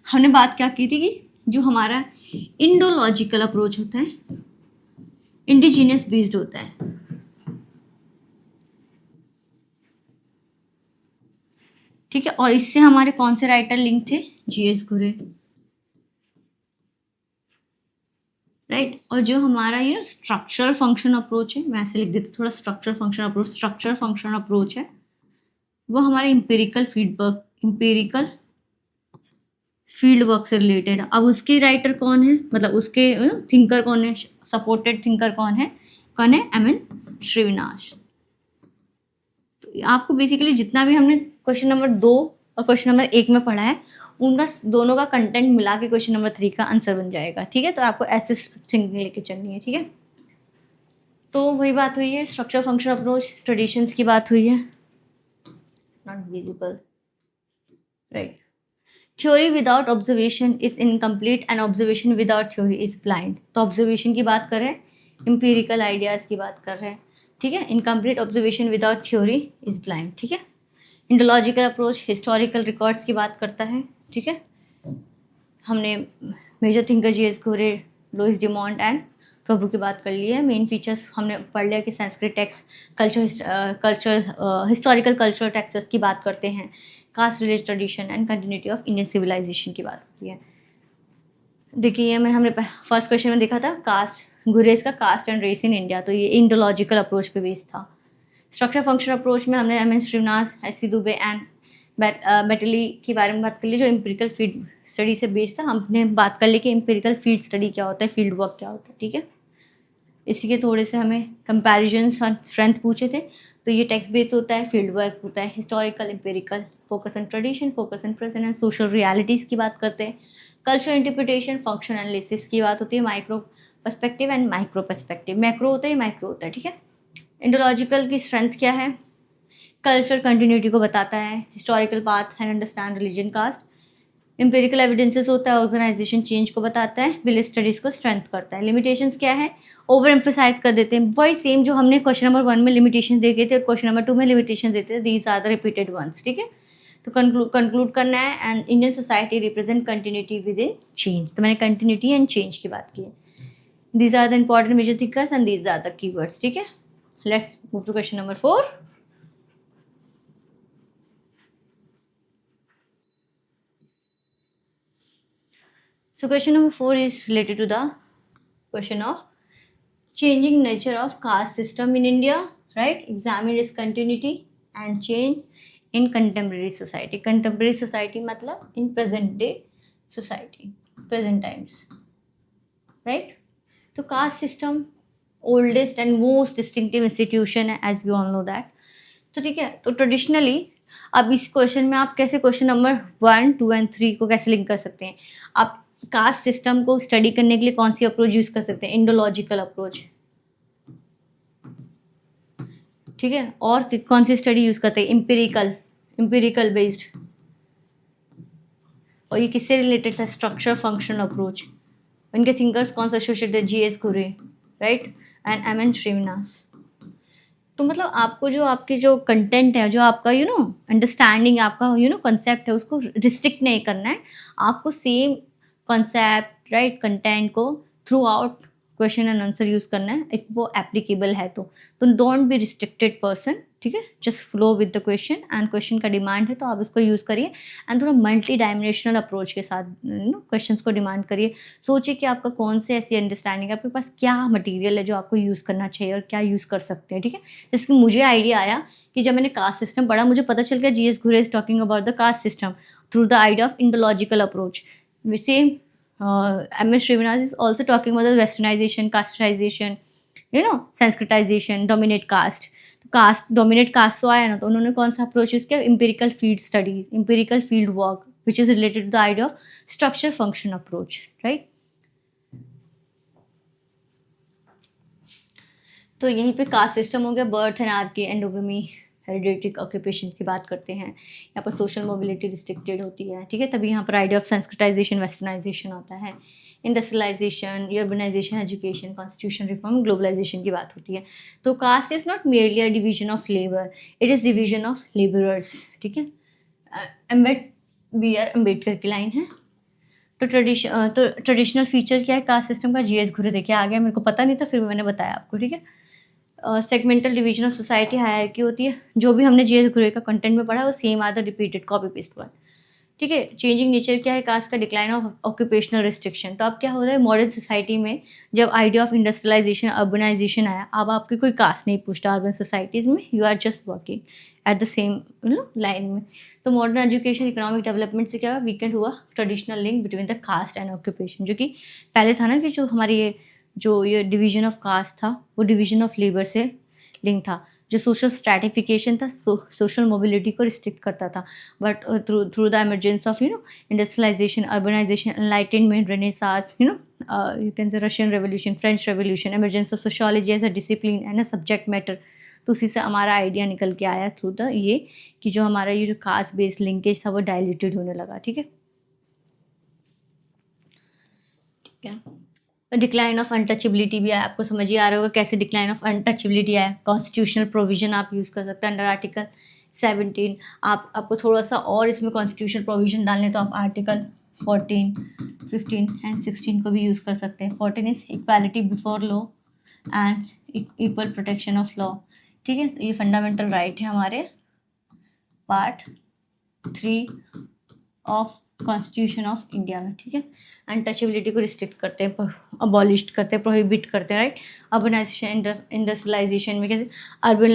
A: हमने बात क्या की थी कि जो हमारा इंडोलॉजिकल अप्रोच होता है इंडिजीनियस बेस्ड होता है, ठीक है। और इससे हमारे कौन से राइटर लिंक थे? GS Ghurye, right. और जो हमारा ये स्ट्रक्चरल फंक्शन अप्रोच है, मैं ऐसे लिख देती हूँ थोड़ा, structure function approach, structure function approach है वो हमारा empirical feedback, empirical field work से रिलेटेड। अब उसके राइटर कौन है, मतलब उसके थिंकर कौन है, सपोर्टेड थिंकर कौन है एम एन श्रीविनाश। तो आपको बेसिकली जितना भी हमने क्वेश्चन नंबर 2 और क्वेश्चन नंबर 1 में पढ़ा है उनका दोनों का कंटेंट मिला के क्वेश्चन नंबर 3 का आंसर बन जाएगा, ठीक है। तो आपको ऐसे थिंकिंग लेके चलनी है, ठीक है। तो वही बात हुई है, स्ट्रक्चर फंक्शन अप्रोच, ट्रेडिशंस की बात हुई है, not visible, right. Theory without observation is incomplete and observation without theory is blind. तो ऑब्जर्वेशन की बात कर रहे हैं, इंपीरिकल आइडियाज की बात कर रहे हैं, ठीक है। Incomplete observation without theory is blind, ठीक है। इंडोलॉजिकल अप्रोच हिस्टोरिकल रिकॉर्ड्स की बात करता है, ठीक है। हमने मेजर थिंकर जीएस घोरे, लुइस डिमॉन्ट एंड प्रभु की बात कर ली है। मेन फीचर्स हमने पढ़ लिया कि Sanskrit text, historical culture texts की बात करते हैं, caste religion tradition and continuity of Indian civilisation की बात होती है। देखिए हमने फर्स्ट क्वेश्चन में देखा था कास्ट, गुरेज का caste and race in India, तो ये इंडोलॉजिकल अप्रोच पे बेस्ड था। स्ट्रक्चर फंक्शन अप्रोच में हमने M N Srinivas, S C Dube and Beteille के बारे में बात कर ली, जो एम्पिरिकल फील्ड स्टडी से बेस्ड था। हमने बात कर ली कि एम्पिरिकल फील्ड स्टडी क्या होता है, फील्ड वर्क क्या होता है, ठीक है। इसी के थोड़े से हमें कंपैरिजन स्ट्रेंथ पूछे थे, तो ये टेक्स्ट बेस्ड होता है, फील्ड वर्क होता है, historical, empirical, focus on tradition, focus on present and social realities की बात करते हैं। कल्चर इंटरप्रिटेशन, फंक्शन एनालिसिस की बात होती है, micro perspective and micro perspective, macro होता है, माइक्रो होता है, ठीक है। इंडोलॉजिकल की स्ट्रेंथ क्या है? कल्चर कंटिन्यूटी को बताता है, historical path and understand religion, caste. Empirical evidences होता है, ऑर्गेनाइजेशन चेंज को बताता है, विलेज स्टडीज़ को स्ट्रेंथ करता है। लिमिटेशंस क्या है? ओवर एम्फोसाइज कर देते हैं, वही सेम जो हमने क्वेश्चन नंबर 1 में लिमिटेशन देखे थे और क्वेश्चन नंबर 2 में लिमिटेशन देते थे, these are the repeated ones, ठीक है। तो कंक्लूड करना है, and Indian society represent continuity within change. तो मैंने कंटिन्यूटी एंड चेंज की बात की है। These are the important major thinkers and these are the keywords, ठीक है। Let's move to question number 4. So question number 4 is related to the question of changing nature of caste system in India, right? Examine its continuity and change in contemporary society. Contemporary society मतलब in present day society, present times, right? तो caste system oldest and most distinctive institution है, as we all know that. तो ठीक है, तो ट्रेडिशनली अब इस क्वेश्चन में आप कैसे क्वेश्चन नंबर 1, 2 एंड 3 को कैसे लिंक कर सकते हैं? आप कास्ट सिस्टम को स्टडी करने के लिए कौन सी अप्रोच यूज कर सकते हैं? इंडोलॉजिकल अप्रोच, ठीक है। और कौन सी स्टडी यूज करते हैं? Empirical based. और ये किससे रिलेटेड था? Structure functional approach. इनके थिंकर्स कौन सा एसोसिएटेड है? G S Ghurye, right, and M N Srinivas. तो मतलब आपको जो आपके जो कंटेंट है, जो आपका अंडरस्टैंडिंग, आपका कंसेप्ट है, उसको रिस्ट्रिक्ट नहीं करना है। आपको सेम कॉन्सेप्ट, राइट, कंटेंट को through out question and answer use करना है, इफ वो एप्लीकेबल है तो डोंट बी रिस्ट्रिक्टेड पर्सन, ठीक है। Just flow with the question, and question का डिमांड है तो आप इसको यूज़ करिए, एंड थोड़ा मल्टी डायमेंशनल अप्रोच के साथ क्वेश्चन को डिमांड करिए। सोचिए कि आपका कौन से ऐसी अंडरस्टैंडिंग है, आपके पास क्या मटीरियल है जो आपको यूज़ करना चाहिए और क्या यूज़ कर सकते हैं, ठीक है। जैसे कि मुझे आइडिया आया कि जब मैंने कास्ट सिस्टम पढ़ा, मुझे पता चल गया जीएस घुरे is talking about the caste system through the idea of Indological approach. Same M. S. Srinivasan is also talking about the westernization, casteization, Sanskritization, dominate caste. Caste dominate caste तो आया ना, तो उन्होंने कौन सा अप्रोच यूज किया? Empirical field studies, empirical field work, which is related to the idea of structure function approach, right. तो यहीं पे कास्ट सिस्टम हो गया, birth and hierarchy, endogamy, hereditary occupation की बात करते हैं, यहाँ पर सोशल मोबिलिटी रिस्ट्रिक्टेड होती है, ठीक है। तभी यहाँ पर आइडिया ऑफ संस्कृताइजेशन, वेस्टर्नाइजेशन आता है, industrialisation, urbanisation, education, constitution reform, globalisation की बात होती है। तो caste is not merely a division of labour, it is division of labourers, ठीक है। अम्बेडकर की लाइन है। तो ट्रेडिशनल फीचर क्या है कास्ट सिस्टम का, जीएस घुरे देखिए आ गया, मेरे को पता नहीं था फिर मैंने बताया आपको, ठीक है। Segmental division of society hierarchy होती है, जो भी हमने जीएस घुरे का कंटेंट में पढ़ा वो सेम आता, रिपीटेड कॉपी पेस्ट हुआ, ठीक है। चेंजिंग नेचर क्या है कास्ट का, डिक्लाइन ऑफ ऑक्यूपेशनल रिस्ट्रिक्शन। तो अब क्या हो रहा है मॉडर्न सोसाइटी में, जब आइडिया ऑफ इंडस्ट्रियलाइजेशन, अर्बनाइजेशन आया, अब आपकी कोई कास्ट नहीं पूछता अर्बन सोसाइटीज़ में, you are just working at the same line में। तो मॉडर्न एजुकेशन, इकोनॉमिक डेवलपमेंट से क्या वीकेंड हुआ traditional link between the caste and occupation, जो कि पहले था ना कि जो हमारी ये डिवीजन ऑफ कास्ट था वो डिवीजन ऑफ लेबर से लिंक था, जो सोशल स्ट्रैटिफिकेशन था सोशल मोबिलिटी को रिस्ट्रिक्ट करता था। But through the emergence of industrialisation, urbanisation, enlightenment, renaissance, you can say Russian revolution, French revolution, emergence of sociology as a discipline and a subject matter, तो उसी से हमारा आइडिया निकल के आया थ्रू द ये कि जो हमारा ये जो कास्ट बेस्ड लिंकेज था वो डायल्यूटेड होने लगा, ठीक है। ठीक है, डिक्लाइन ऑफ अनटचेबिलिटी भी आया, आपको समझ ही आ रहा होगा कैसे डिक्लाइन ऑफ अनटचेबिलिटी आया। कॉन्स्टिट्यूशनल प्रोविजन आप यूज़ कर सकते हैं अंडर आर्टिकल 17। आपको थोड़ा सा और इसमें कॉन्स्टिट्यूशनल प्रोविजन डालने तो आप आर्टिकल 14, 15 एंड 16 को भी यूज़ कर सकते हैं। 14 is equality before law and equal protection of law, ठीक है। तो ये फंडामेंटल राइट है हमारे part 3 of constitution of India में, ठीक है। अनटचेबिलिटी को रिस्ट्रिक्ट करते हैं, अबॉलिश करते हैं, प्रोहिबिट करते हैं, राइट। अर्बनाइजेशन, इंडस्ट्रियलाइजेशन में कैसे अर्बन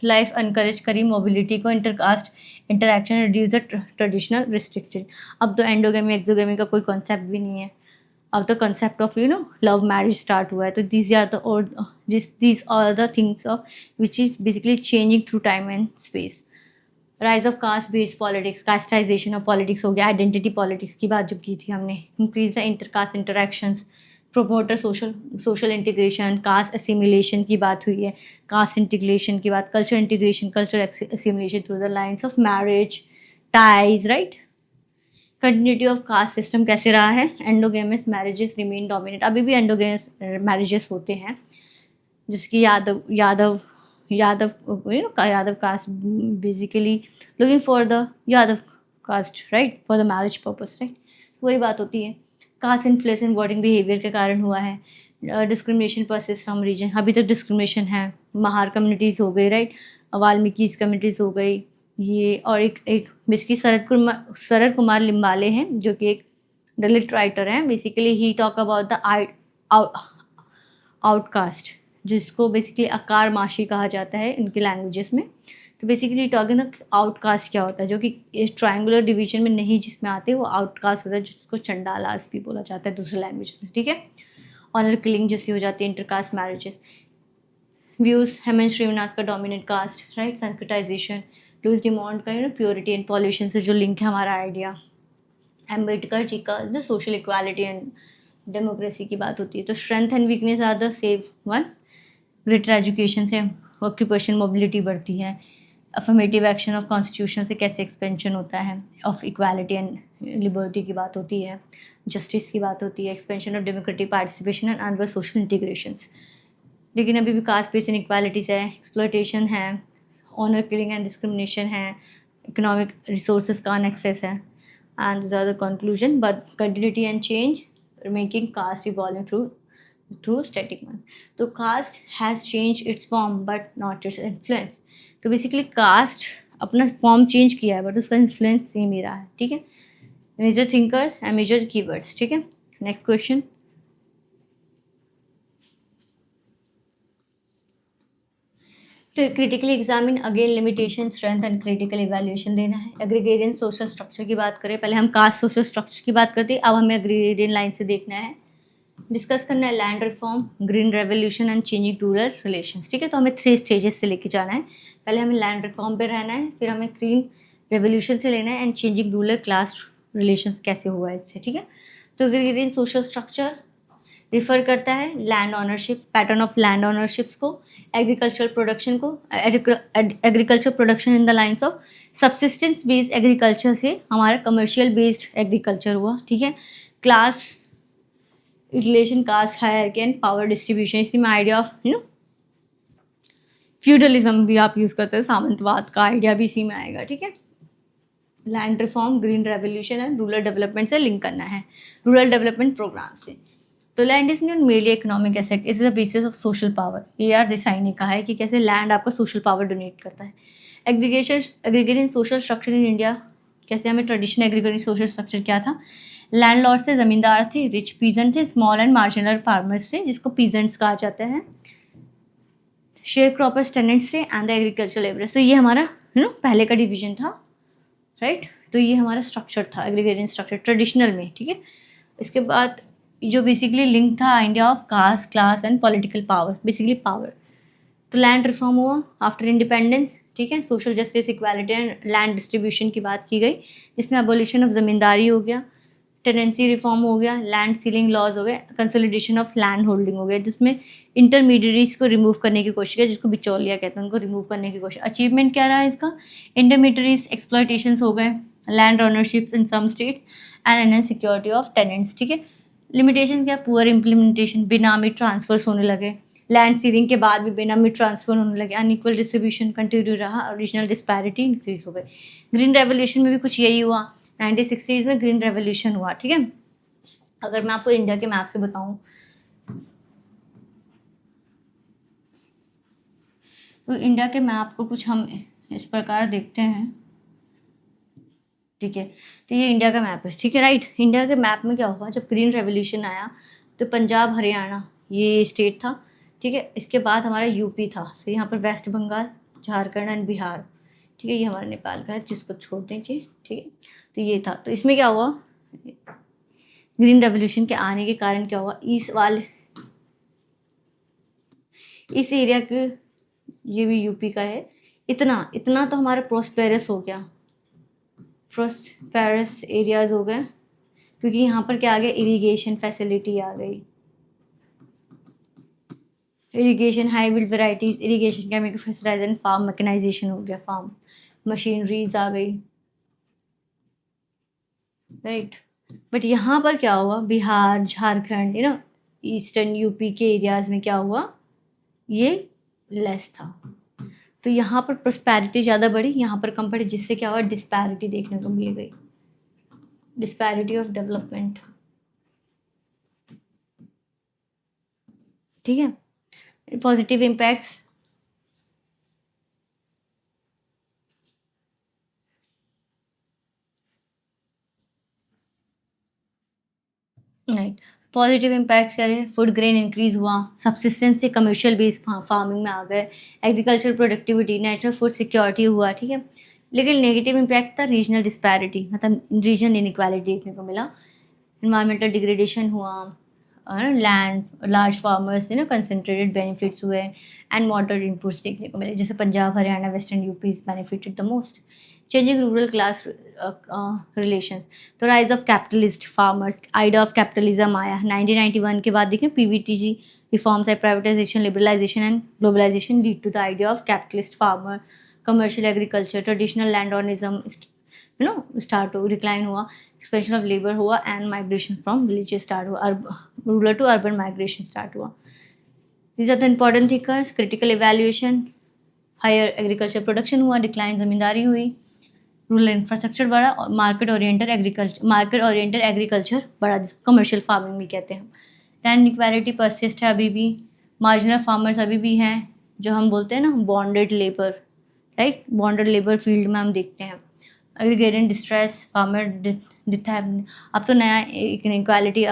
A: लाइफ अनकरेज करी मोबिलिटी को, intercaste interaction reduce the traditional restriction. अब तो एंडोगेमी एक्सोगेमी का कोई कॉन्सेप्ट भी नहीं है, अब तो concept of love marriage start हुआ है। तो these are the things of which is basically changing through time and space. Rise of caste based politics, casteization of politics हो गया, आइडेंटिटी पॉलिटिक्स की बात जो की थी हमने, increase the intercaste interactions, promoter social integration, caste assimilation की बात हुई है, कास्ट इंटीग्रेशन की बात, culture integration, culture assimilation through the lines of marriage ties, right. Continuity of caste system कैसे रहा है, एंडोगेमस मैरिजेस रिमेन डोमिनेट, अभी भी एंडोगेमस मैरिजेस होते हैं, जिसकी Yadav caste basically looking for the Yadav caste, right, for the marriage purpose, right। वही बात होती है, caste influence in voting behaviour के कारण हुआ है। डिस्क्रिमिनेशन परसिस्ट फ्रॉम रीजन, अभी तक डिस्क्रिमिनेशन है, महार कम्युनिटीज़ हो गई, राइट, वाल्मीकिज कम्युनिटीज़ हो गई ये, और एक बेसिकली शरद कुमार लिम्बाले हैं जो कि एक दलित राइटर हैं। Basically he talk about the outcast, जिसको बेसिकली अकार माशी कहा जाता है इनके लैंग्वेजेस में। तो बेसिकली टॉकिंग आउटकास्ट क्या होता है, जो कि इस ट्रायंगुलर डिवीजन में नहीं जिसमें आते, वो आउटकास्ट होता है, जिसको चंडालास भी बोला जाता है दूसरे लैंग्वेज में, ठीक है। ऑनर किलिंग जैसी हो जाती है, इंटरकास्ट मैरिजेस। व्यूज, हेमंत श्रीनिवास का dominant caste, right, Sanskritization, Louis Dumont का प्योरिटी एंड पॉल्यूशन से जो लिंक है हमारा आइडिया, अम्बेडकर जी का जो सोशल इक्वालिटी एंड डेमोक्रेसी की बात होती है। तो strength and weakness are the same one. Greater education से ऑक्यूपेशन मोबिलिटी बढ़ती है। अफर्मेटिव एक्शन ऑफ कॉन्स्टिट्यूशन से कैसे एक्सपेंशन होता है, ऑफ इक्वालिटी एंड लिबर्टी की बात होती है, जस्टिस की बात होती है, expansion of democratic participation and other social integrations. लेकिन अभी भी कास्ट बेस्ड इनइक्वालिटीज़ है, एक्सप्लॉयटेशन है, ऑनर किलिंग एंड डिस्क्रिमिनेशन है, इकोनॉमिक रिसोर्सेज का अनएक्सेस है, and this are the conclusion. But continuity and change making caste evolving through static one। तो caste has change its form but not its influence. तो बेसिकली कास्ट अपना फॉर्म चेंज किया है बट उसका इन्फ्लुएंस सेम ही रहा है, ठीक है। Major thinkers and major keywords, ठीक है। नेक्स्ट क्वेश्चन, तो critically examine again limitation, strength and critical evaluation देना है। एग्रीगेरियन सोशल स्ट्रक्चर की बात करें, पहले हम कास्ट सोशल स्ट्रक्चर की बात करते हैं, अब हमें एग्रीगेरियन लाइन से देखना है। डिस्कस करना है land reform, green revolution and changing rural relations, ठीक है। तो हमें 3 स्टेजेस से लेके जाना है। पहले हमें लैंड रिफॉर्म पे रहना है, फिर हमें ग्रीन रेवोल्यूशन से लेना है, and changing rural class relations कैसे हुआ है इससे, ठीक है। तो एग्रीगेरियन सोशल स्ट्रक्चर रिफर करता है land ownership, pattern of land ownerships को, एग्रीकल्चर प्रोडक्शन को, agriculture production in the lines of subsistence based agriculture से हमारा कमर्शियल बेस्ड एग्रीकल्चर हुआ, ठीक है। Class relation, caste hierarchy and power distribution, इसी में आइडिया ऑफ फ्यूडलिज्म भी आप यूज़ करते हैं, सामंतवाद का आइडिया भी इसी में आएगा, ठीक है। Land reform, green revolution and rural development से लिंक करना है, रूरल डेवलपमेंट प्रोग्राम से। तो land is not merely economic asset, is the basis of social power. AR Desai ने कहा है कि कैसे लैंड आपका सोशल पावर डोनेट करता है। Aggregation social structure in India, कैसे हमें ट्रेडिशनल एग्रीगेशन सोशल स्ट्रक्चर क्या था, लैंडलॉर्ड से ज़मींदार थे, रिच पीजेंट थे, स्मॉल एंड मार्जिनल फार्मर्स थे जिसको पीजेंट्स कहा जाता है, शेयर क्रॉपर्स टेनेंट्स थे एंड द एग्रीकल्चर लेबरर्स। तो ये हमारा पहले का डिवीजन था, राइट। तो ये हमारा स्ट्रक्चर था एग्रीगेरियन स्ट्रक्चर ट्रेडिशनल में, ठीक है। इसके बाद जो बेसिकली लिंक था India of caste, class and political power, basically power. तो लैंड रिफॉर्म हुआ आफ्टर इंडिपेंडेंस, ठीक है। Social justice, equality and land distribution की बात की गई, जिसमें अबोलिशन ऑफ ज़मींदारी हो गया, टेनेंसी रिफॉर्म हो गया, लैंड सीलिंग लॉज हो गए, कंसोलिडेशन ऑफ लैंड होल्डिंग हो गया, जिसमें इंटरमीडिएटरीज को रिमूव करने की कोशिश की, जिसको बिचौलिया कहते हैं, उनको रिमूव करने की कोशिश। अचीवमेंट क्या रहा है इसका, इंटरमीडिएटरीज एक्सप्लॉयटेशंस हो गए, land ownerships in some states and enhance security of tenants, ठीक है। लिमिटेशन क्या, पुअर इम्प्लीमेंटेशन, बेनामी ट्रांसफर्स होने लगे, लैंड सीलिंग के बाद भी बेनामी ट्रांसफर होने लगे, अनइक्वल डिस्ट्रीब्यूशन कंटिन्यू रहा, रीजनल डिस्पैरिटी इंक्रीज हो गई। ग्रीन रेवोल्यूशन में भी कुछ यही हुआ, 1960s में ग्रीन रेवोल्यूशन हुआ, ठीक है। अगर मैं आपको इंडिया के मैप से बताऊं तो इंडिया के मैप को कुछ हम इस प्रकार देखते हैं, ठीक है। तो ये इंडिया का मैप है, ठीक है, राइट। इंडिया के मैप में क्या हुआ, जब ग्रीन रेवोल्यूशन आया तो पंजाब, हरियाणा ये स्टेट था, ठीक है। इसके बाद हमारा यूपी था, फिर यहाँ पर वेस्ट बंगाल, झारखंड एंड बिहार, ठीक है। ये हमारा नेपाल का है, जिसको छोड़ दीजिए, ठीक है। तो ये था, तो इसमें क्या हुआ, ग्रीन रेवोल्यूशन के आने के कारण क्या हुआ, इस एरिया के, ये भी यूपी का है, इतना तो हमारा प्रोस्पेरस हो गया, प्रोस्पेरस एरियाज हो गए, क्योंकि यहाँ पर क्या आ गया, इरिगेशन फैसिलिटी आ गई, irrigation hybrid varieties, irrigation chemical fertiliser and farm mechanisation हो गया, फार्म मशीनरीज आ गई, राइट। बट यहाँ पर क्या हुआ, बिहार, झारखंड, ईस्टर्न यूपी के एरियाज में क्या हुआ, ये लेस था। तो यहाँ पर प्रोस्पैरिटी ज़्यादा बढ़ी, यहाँ पर कम बढ़ी, जिससे क्या हुआ, डिस्पैरिटी देखने को मिल गई, डिस्पैरिटी ऑफ डेवलपमेंट, ठीक है। Positive impacts, right. Positive impacts क्या रहे, फूड ग्रेन इंक्रीज हुआ, सब्सिस्टेंस से कमर्शियल बेस्ड फार्मिंग में आ गए, agriculture productivity, national food security हुआ, ठीक है। लेकिन नेगेटिव इम्पैक्ट था रीजनल डिस्पैरिटी, मतलब रीजन इनइक्वालिटी देखने को मिला, इन्वायरमेंटल डिग्रेडेशन हुआ, land large farmers concentrated benefits हुए एंड मॉडरेट इनपुट्स देखने को मिले, जैसे Punjab, Haryana, western UP benefited the most. Changing rural class relation, तो rise of capitalist farmers, idea of capitalism आया 1991 के बाद, देखें PVTG रिफॉर्म्स है, privatization, liberalization and globalization lead to the idea of capitalist farmer, commercial agriculture, traditional landownism start हो, डिक्लाइन हुआ, एक्सपेंशन ऑफ लेबर हुआ and migration from villages start हुआ, rural to urban migration start हुआ। These are the important thinkers, critical evaluation, higher agriculture production हुआ, डिक्लाइन ज़मींदारी हुई, रूरल इंफ्रास्ट्रक्चर बढ़ा, और मार्केट ओरिएंटेड एग्रीकल्चर बढ़ा, जिसको कमर्शियल फार्मिंग भी कहते हैं। लैंड इक्वालिटी परसिस्ट है अभी भी, मार्जिनल फार्मर्स अभी भी हैं, जो हम बोलते हैं ना bonded labour, right, bonded labour field में हम देखते हैं। एग्रीगेरियन डिस्ट्रेस, फार्मर दिखता है, अब तो नया इक्वालिटी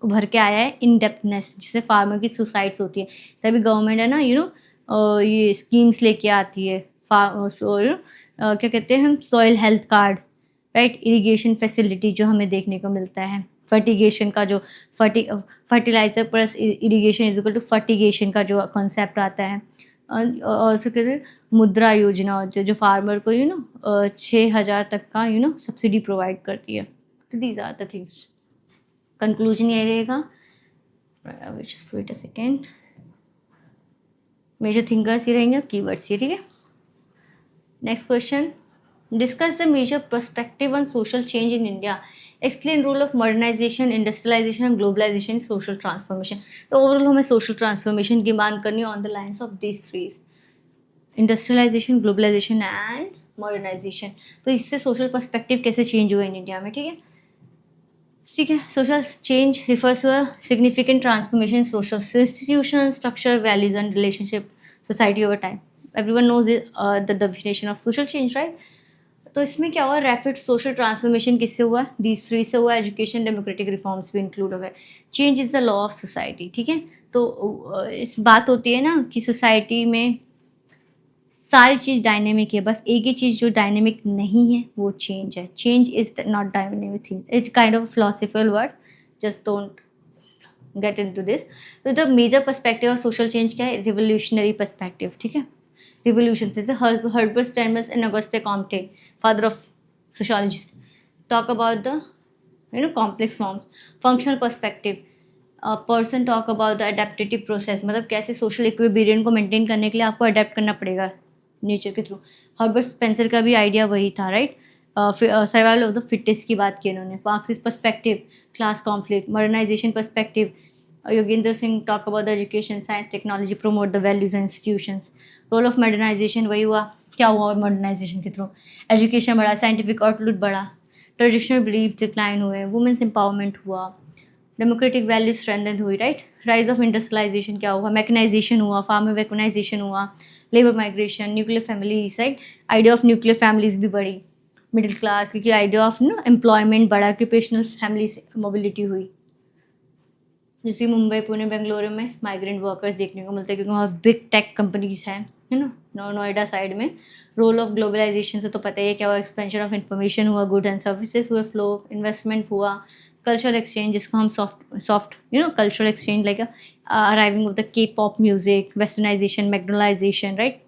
A: उभर के आया है, इन डेप्थनेस, जिससे फार्मर की सुसाइड्स होती है, तभी गवर्नमेंट है ना ये स्कीम्स लेके आती है, क्या कहते हैं हम, soil health card, right, irrigation facility जो हमें देखने को मिलता है, फर्टिगेशन का जो fertiliser plus irrigation is equal to fertigation का जो कॉन्सेप्ट आता है, और कहते हैं मुद्रा योजना होती है, जो फार्मर को 6,000 तक का सब्सिडी प्रोवाइड करती है। तो these are the things, conclusion ये रहेगा just wait a second, major thinkers ही रहेंगे, कीवर्ड्स ही, ठीक है। Next question, discuss the major perspective on social change in India, explain role of modernization, industrialization and globalization, social transformation. तो ओवरऑल हमें सोशल ट्रांसफॉर्मेशन की बात करनी है on the lines of this threes, industrialization, globalization and modernization. तो इससे सोशल पर्सपेक्टिव कैसे चेंज हुआ इन इंडिया में, ठीक है। ठीक है, social change refers to a significant transformation social institution, structure, values and relationship society over time. Everyone knows the definition of social change, right. तो इसमें क्या हुआ, रैपिड सोशल ट्रांसफॉर्मेशन किससे हुआ, दीज थ्री से हुआ, एजुकेशन, डेमोक्रेटिक रिफॉर्म्स भी इंक्लूड हो गए। Change is the law of society, ठीक है। तो इस बात होती है ना कि सोसाइटी में सारी चीज़ डायनेमिक है, बस एक ही चीज़ जो डायनेमिक नहीं है वो चेंज है। Change is not dynamic thing, it's kind of philosophical word, just don't get into this. तो the major perspective of social change क्या है, रिवोल्यूशनरी पर्सपेक्टिव, ठीक है। रिवोल्यूशन से Herbert Spencer and Auguste Comte, father of sociologist, talk about the complex forms. Functional perspective, person talk about the adaptative process, मतलब कैसे सोशल इक्विलिब्रियम को मेंटेन करने के लिए आपको अडेप्ट करना पड़ेगा नेचर के थ्रू। हर्बर्ट स्पेंसर का भी आइडिया वही था, right. Survival of the fittest की बात की उन्होंने। Marxist perspective, class conflict, modernisation perspective, Yogendra Singh talk about the education, science, technology, promote the values and institutions. Role of modernisation वही हुआ, क्या हुआ मॉडर्नाइजेशन के थ्रू, एजुकेशन बढ़ा, साइंटिफिक आउटलुक बढ़ा, ट्रेडिशनल बिलीफ डिक्लाइन हुए, वुमेन्स एम्पावरमेंट हुआ, डेमोक्रेटिक वैल्यू स्ट्रेंथन हुई, राइट। राइज ऑफ इंडस्ट्रियलाइजेशन क्या हुआ, मैकेनाइजेशन हुआ, फार्म वेकोनाइजेशन हुआ, labour migration, nuclear families, right. Idea of nuclear families भी बढ़ी, मिडिल क्लास, क्योंकि आइडिया ऑफ एम्प्लॉयमेंट बढ़ा, ऑक्यूपेशनल फैमिली मोबिलिटी हुई। जैसे मुंबई, पुणे, बेंगलुरु में माइग्रेंट वर्कर्स देखने को मिलते हैं क्योंकि वहाँ बिग टेक कंपनीज हैं, है ना, नोएडा साइड में। रोल ऑफ ग्लोबलाइजेशन से तो पता ही है क्या हुआ, एक्सपेंशन ऑफ इन्फॉर्मेशन हुआ, गुड एंड सर्विसेज हुए, फ्लो ऑफ इन्वेस्टमेंट हुआ, कल्चरल एक्सचेंज जिसको हम soft cultural exchange like arriving of the K pop music, westernization, McDonaldization, right.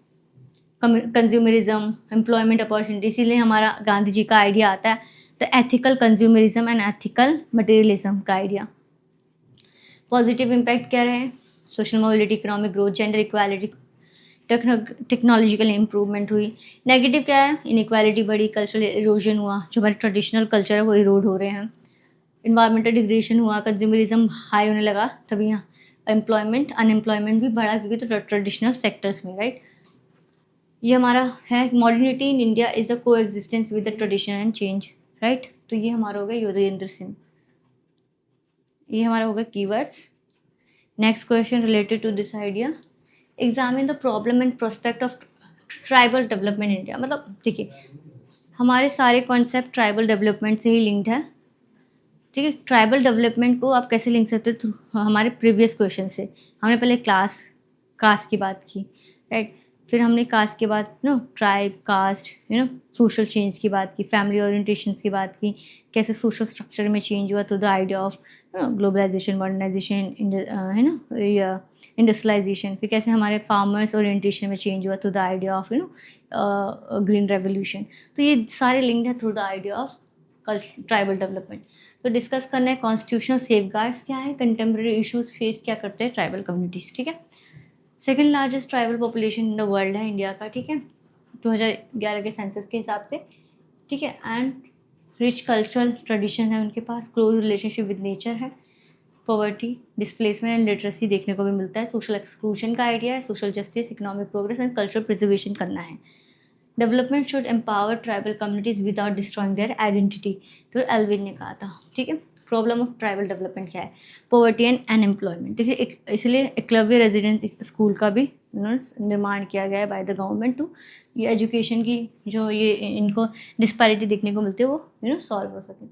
A: Consumerism, employment opportunity, इसीलिए हमारा गांधी जी का आइडिया आता है the ethical consumerism and ethical materialism का आइडिया। पॉजिटिव इम्पैक्ट क्या रहे, social mobility, economic growth, gender equality, technological improvement हुई। नेगेटिव क्या है, इनइक्वालिटी बढ़ी, कल्चरल इरोजन हुआ, जो हमारे ट्रेडिशनल कल्चर है वो इरोड हो रहे हैं, इन्वायरमेंटल डिग्रेडेशन हुआ, कंज्यूमरिज्म हाई होने लगा, तभी यहाँ एम्प्लॉयमेंट अनएम्प्लॉयमेंट भी बढ़ा क्योंकि तो ट्रेडिशनल सेक्टर्स में, राइट। ये हमारा है modernity in India is the coexistence with the tradition and change, right. तो ये हमारा हो गया योगेंद्र सिंह, ये हमारा हो गया keywords. Next question related to this idea, examine the problem and prospect of tribal development India. मतलब देखिए हमारे सारे कॉन्सेप्ट ट्राइबल डेवलपमेंट से ही लिंक्ड है, ठीक है। ट्राइबल डेवलपमेंट को आप कैसे लिंक सकते थ्रू हमारे प्रीवियस क्वेश्चन से, हमने पहले कास्ट की बात की, राइट। फिर हमने कास्ट के बाद ट्राइब, कास्ट, सोशल चेंज की बात की, फैमिली ओरिएंटेशन की बात की, कैसे सोशल स्ट्रक्चर में चेंज हुआ तो the idea of globalisation, modernisation, है ना, या इंडस्ट्रियलाइजेशन। फिर कैसे हमारे फार्मर्स ओरिएंटेशन में चेंज हुआ तो the idea of green revolution. तो ये सारे लिंक्ड है through the idea of tribal development. तो डिस्कस करना है कॉन्स्टिट्यूशनल सेफगार्ड्स क्या है, कंटेम्प्रेरी इश्यूज फेस क्या करते हैं ट्राइबल कम्युनिटीज़, ठीक है। Second largest tribal population in the world है इंडिया का, ठीक है, 2011 के सेंसस के हिसाब से, ठीक है। एंड रिच कल्चरल ट्रेडिशन है उनके पास, क्लोज रिलेशनशिप विद नेचर है, पॉवर्टी, डिस्प्लेसमेंट एंड लिटरेसी देखने को भी मिलता है, सोशल एक्सक्लूजन का आइडिया है, social justice, economic progress and cultural preservation करना है। Development should empower tribal communities without destroying their identity, तो एल्विन ने कहा था, ठीक है। प्रॉब्लम ऑफ ट्राइबल डेवलपमेंट क्या है, पॉवर्टी एंड अनएम्प्लॉयमेंट। देखिए इसलिए एकलव्य रेजिडेंट स्कूल का भी निर्माण किया गया है बाय द गवर्नमेंट टू ये एजुकेशन की जो ये इनको डिस्पैरिटी देखने को मिलती है वो सॉल्व हो सके।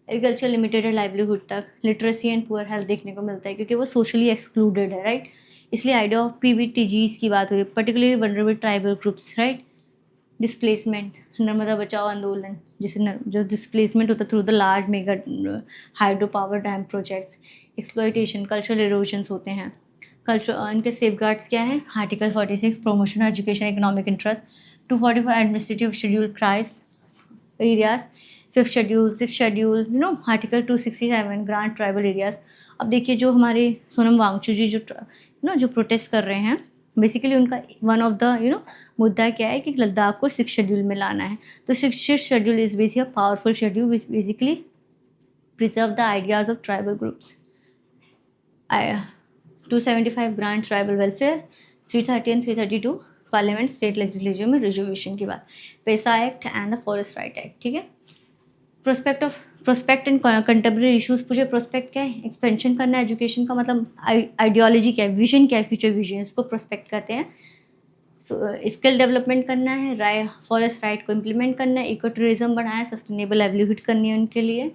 A: एग्रीकल्चर लिमिटेड है लाइवलीहुड तक, लिटरेसी एंड पुअर हेल्थ देखने को मिलता है क्योंकि वो सोशली एक्सक्लूडेड है, राइट। इसलिए आइडिया ऑफ PVTGs की बात हुई, particularly vulnerable tribal groups, right. Displacement, Narmada बचाओ आंदोलन, जिसे जो डिस्प्लेसमेंट होता है through the large mega hydro power dam projects, exploitation, cultural erosions होते हैं। कल्चर इनके सेफगार्ड्स क्या है, article 46 promotion education economic interest, 244 administrative schedule क्राइस areas, 5th schedule, 6th schedule, article 267 grant tribal areas, अब देखिए जो हमारे सोनम वांगचुक जी जो प्रोटेस्ट कर रहे हैं, बेसिकली उनका वन ऑफ द मुद्दा क्या है कि लद्दाख को 6 शेड्यूल में लाना है। तो 6 schedule is basically a powerful schedule which basically preserve the ideas of tribal groups. 275 grant tribal welfare, 330 and 332 parliament state legislature में रिजर्वेशन की बात, पैसा act and the forest right act. ठीक है, प्रोस्पेक्ट एंड कंटेम्प्रेरी इश्यूज पूछे। प्रोस्पेक्ट क्या है? एक्सपेंशन करना है एजुकेशन का, मतलब आइडियोलॉजी क्या है, विजन क्या है, फ्यूचर विजन, इसको प्रोस्पेक्ट कहते हैं। स्किल डेवलपमेंट करना है, फॉरेस्ट राइट को इम्प्लीमेंट करना है, इको टूरिज्म बढ़ाना है, सस्टेनेबल लाइवलीहुड करनी है उनके लिए,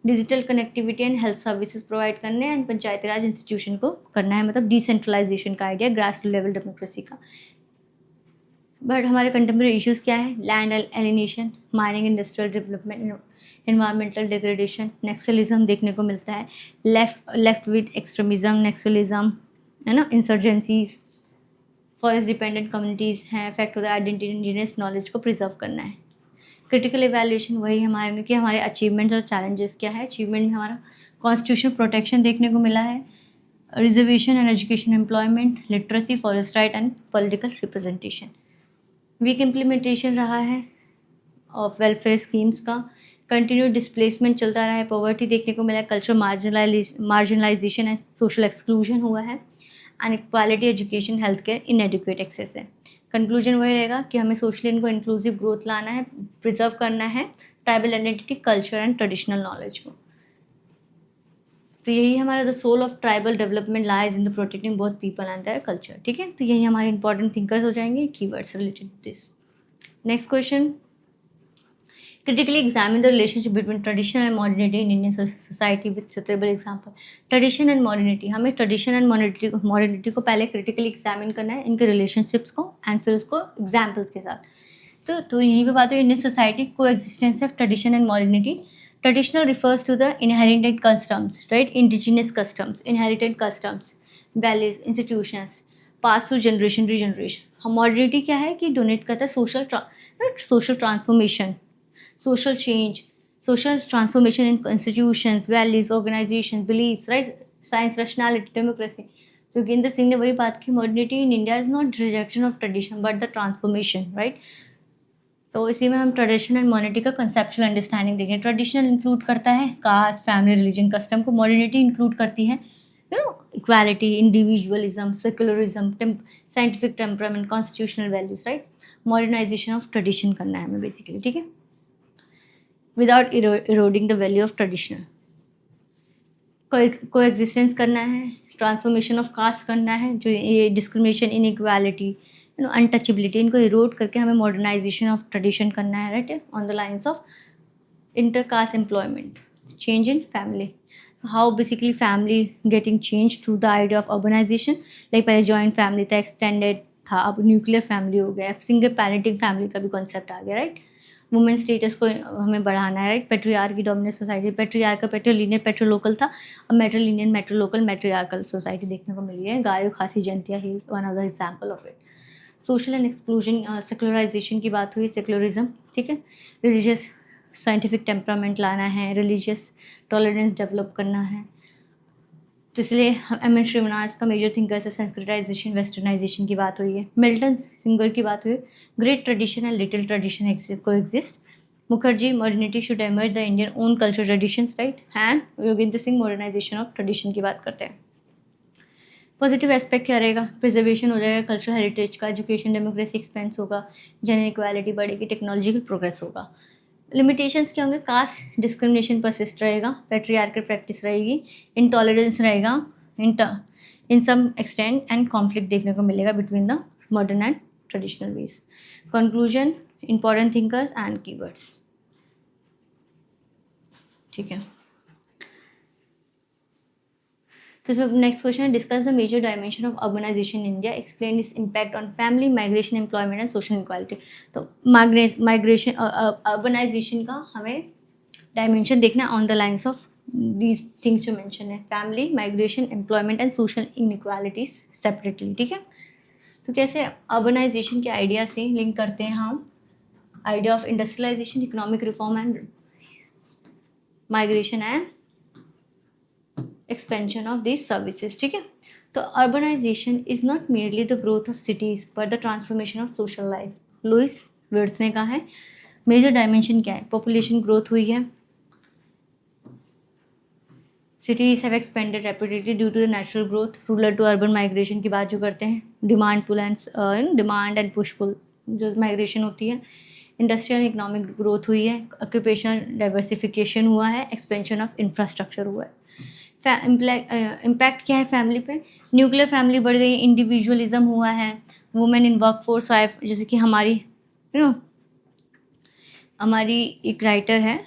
A: digital connectivity and health services provide करने हैं, एंड पंचायती राज इंस्टीट्यूशन को करना है, मतलब डिसेंट्रलाइजेशन का आइडिया, ग्रास लेवल डेमोक्रेसी का। बट हमारे कंटेम्प्रेरी इश्यूज क्या है? Land alienation, mining, industrial development, environmental degradation, Naxalism देखने को मिलता है, लेफ्ट विद एक्सट्रीमिज्म, नक्सलिज्म है ना, इंसर्जेंसीज, फॉरेस्ट डिपेंडेंट कम्युनिटीज़ हैं, effect of the identity, indigenous knowledge को प्रिजर्व करना है। क्रिटिकल इवैल्यूएशन वही हमारे कि हमारे अचीवमेंट्स और चैलेंजेस क्या है। अचीवमेंट में हमारा कॉन्स्टिट्यूशन प्रोटेक्शन देखने को मिला है, reservation and education, employment, literacy, forest right and political representation. Weak implementation रहा है ऑफ वेलफेयर स्कीम्स का, कंटिन्यू डिस्प्लेसमेंट चलता रहा है, पॉवर्टी देखने को मिला है, culture marginalisation and social exclusion हुआ है, and equality, education, health care inadequate access है। कंक्लूजन वही रहेगा कि हमें सोशली इनको इंक्लूसिव ग्रोथ लाना है, प्रिजर्व करना है tribal identity, culture and traditional knowledge को। तो यही हमारा the soul of tribal development lies in the protecting both people and their culture. ठीक है, तो यही हमारे इंपॉर्टेंट थिंकर्स हो जाएंगे, keywords related this. Next question, critically examine the relationship between tradition and modernity in Indian society with suitable example। tradition and modernity, हमें tradition and modernity को पहले critically examine करना है, इनके relationships को, and फिर उसको examples के साथ। तो यहीं पे बात है Indian society coexistence of tradition and modernity। traditional refers to the inherited customs, right? indigenous customs, inherited customs, values, institutions passed through generation to generation। modernity क्या है कि डोनेट करता है social transformation, social change, social transformation in institutions, values, organizations, beliefs, right? Science, rationality, democracy। तो गिंदर सिंह ने वही बात की, modernity in India is not rejection of tradition but the transformation, right? तो इसी में हम ट्रेडिशन एंड मॉडर्निटी का कंसेप्चुअल अंडरस्टैंडिंग देखें। ट्रेडिशनल इंक्लूड करता है कास्ट, फैमिली, रिलीजन, कस्टम को। मॉडर्निटी इंक्लूड करती है equality, individualism, secularism, scientific temperament, constitutional values, right? Modernisation of tradition करना है हमें बेसिकली। ठीक है, without eroding the value of traditional, coexistence करना है, ट्रांसफॉर्मेशन ऑफ कास्ट करना है, जो ये डिस्क्रिमिनेशन, इनइक्वालिटी, अनटचेबिलिटी, इनको इरोड करके हमें मॉडर्नाइजेशन ऑफ ट्रेडिशन करना है, right? On the lines of intercaste employment, change in family, how basically family getting change through the idea of urbanisation. Like पहले जॉइंट फैमिली था, एक्सटेंडेड था, अब न्यूक्लियर फैमिली हो गया, सिंगल पैरेंटिंग फैमिली का भी कॉन्सेप्ट आ गया, राइट? वुमेन स्टेटस को हमें बढ़ाना है, right? Patriarchy dominant society, patriarchal, patrilineal, patrilocal था, अब मेट्रोलिनियर, मेट्रोलोकल, मैट्रियार्कल सोसाइटी देखने को मिली है। Garo Khasi Jaintia hills one of the example of it. Social and exclusion, secularization की बात हुई, सेकुलरिज्म। ठीक है, रिलीजियस साइंटिफिक टेम्परामेंट लाना है, रिलीजियस टॉलरेंस डेवलप करना है। तो इसलिए एम एन श्रीवनाथ का मेजर थिंकर से संस्कृताइजेशन, वेस्टर्नाइजेशन की बात हुई है। मिल्टन सिंगर की बात हुई, great tradition and little tradition coexist. Mukherjee, modernity should emerge the Indian own culture traditions, right? And Yogendra Singh, modernization of tradition की बात करते हैं। पॉजिटिव एस्पेक्ट क्या रहेगा? प्रिजर्वेशन हो जाएगा कल्चरल हेरिटेज का, एजुकेशन, डेमोक्रेसी एक्सपेंस होगा, जेंडर इक्वालिटी बढ़ेगी, टेक्नोलॉजिकल प्रोग्रेस होगा। लिमिटेशंस क्या होंगे? कास्ट डिस्क्रिमिनेशन परसिस्ट रहेगा, पेट्रियार्कल प्रैक्टिस रहेगी, इनटॉलरेंस रहेगा in some extent, and conflict देखने को मिलेगा between the modern and traditional ways. Conclusion, important thinkers and keywords. ठीक है, तो इसमें नेक्स्ट क्वेश्चन है, discuss the major dimension of urbanisation in India, explain its impact on family, migration, employment and social equality. तो माइग्रेशन, अर्बनाइजेशन का हमें डायमेंशन देखना on the lines of these things जो मेंशन है, family, migration, employment and social inequalities separately. ठीक है, तो कैसे अर्बनाइजेशन के आइडिया से लिंक करते हैं हम idea of industrialization, economic reform and migration and expansion of this services, ठीक है। तो urbanization is not merely the growth of cities but the transformation of social life. Louis Wirth ने कहा है मेजर डायमेंशन क्या है, पॉपुलेशन ग्रोथ हुई है, cities have expanded rapidly due to the natural growth, rural to urban migration की बात जो करते हैं, demand pull and demand and push pull जो माइग्रेशन होती है, इंडस्ट्रियल इकोनॉमिक ग्रोथ हुई है, ऑक्यूपेशनल डाइवर्सिफिकेशन हुआ है, एक्सपेंशन ऑफ इंफ्रास्ट्रक्चर हुआ है। इम्पैक्ट क्या है फैमिली पे, न्यूक्लियर फैमिली बढ़ गई, इंडिविजुअलिज्म हुआ है, women in work force wife, जैसे कि हमारी हमारी एक राइटर है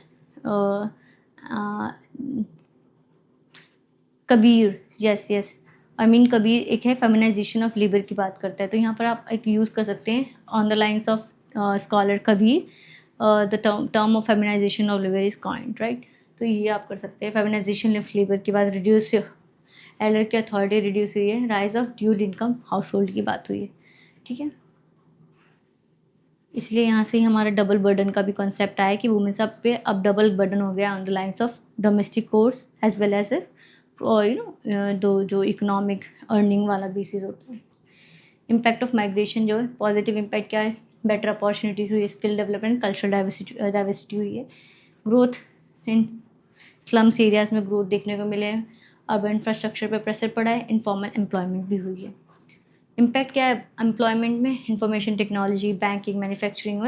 A: Kabir, yes I mean Kabir एक है, फेमिनाइजेशन ऑफ लेबर की बात करता है। तो यहाँ पर आप एक यूज़ कर सकते हैं on the lines of scholar Kabeer, the term of feminisation of labour is coined, right. तो ये आप कर सकते हैं, फेमिनाइजेशन ऑफ लेबर के बाद रिड्यूस एलर की अथॉरिटी रिड्यूस हुई है, rise of dual income house hold की बात हुई है, ठीक है। इसलिए यहाँ से ही हमारा डबल बर्डन का भी कॉन्सेप्ट आया कि वुमेन सब पे अब डबल बर्डन हो गया on the lines of domestic chores as well as दो जो इकोनॉमिक अर्निंग वाला बेसिस होता है। इम्पैक्ट ऑफ माइग्रेशन जो है, पॉजिटिव इम्पैक्ट क्या है, बेटर अपॉर्चुनिटीज़ हुई है, स्किल डेवलपमेंट, कल्चरल डाइवर्सिटी हुई है, ग्रोथ इन स्लम्स एरियाज़ में ग्रोथ देखने को मिले हैं, अर्बन इंफ्रास्ट्रक्चर पर प्रेशर पड़ा है, इनफॉर्मल एम्प्लॉयमेंट भी हुई है। इम्पैक्ट क्या है एम्प्लॉयमेंट में, इंफॉर्मेशन टेक्नोलॉजी, बैंकिंग, मैन्युफैक्चरिंग,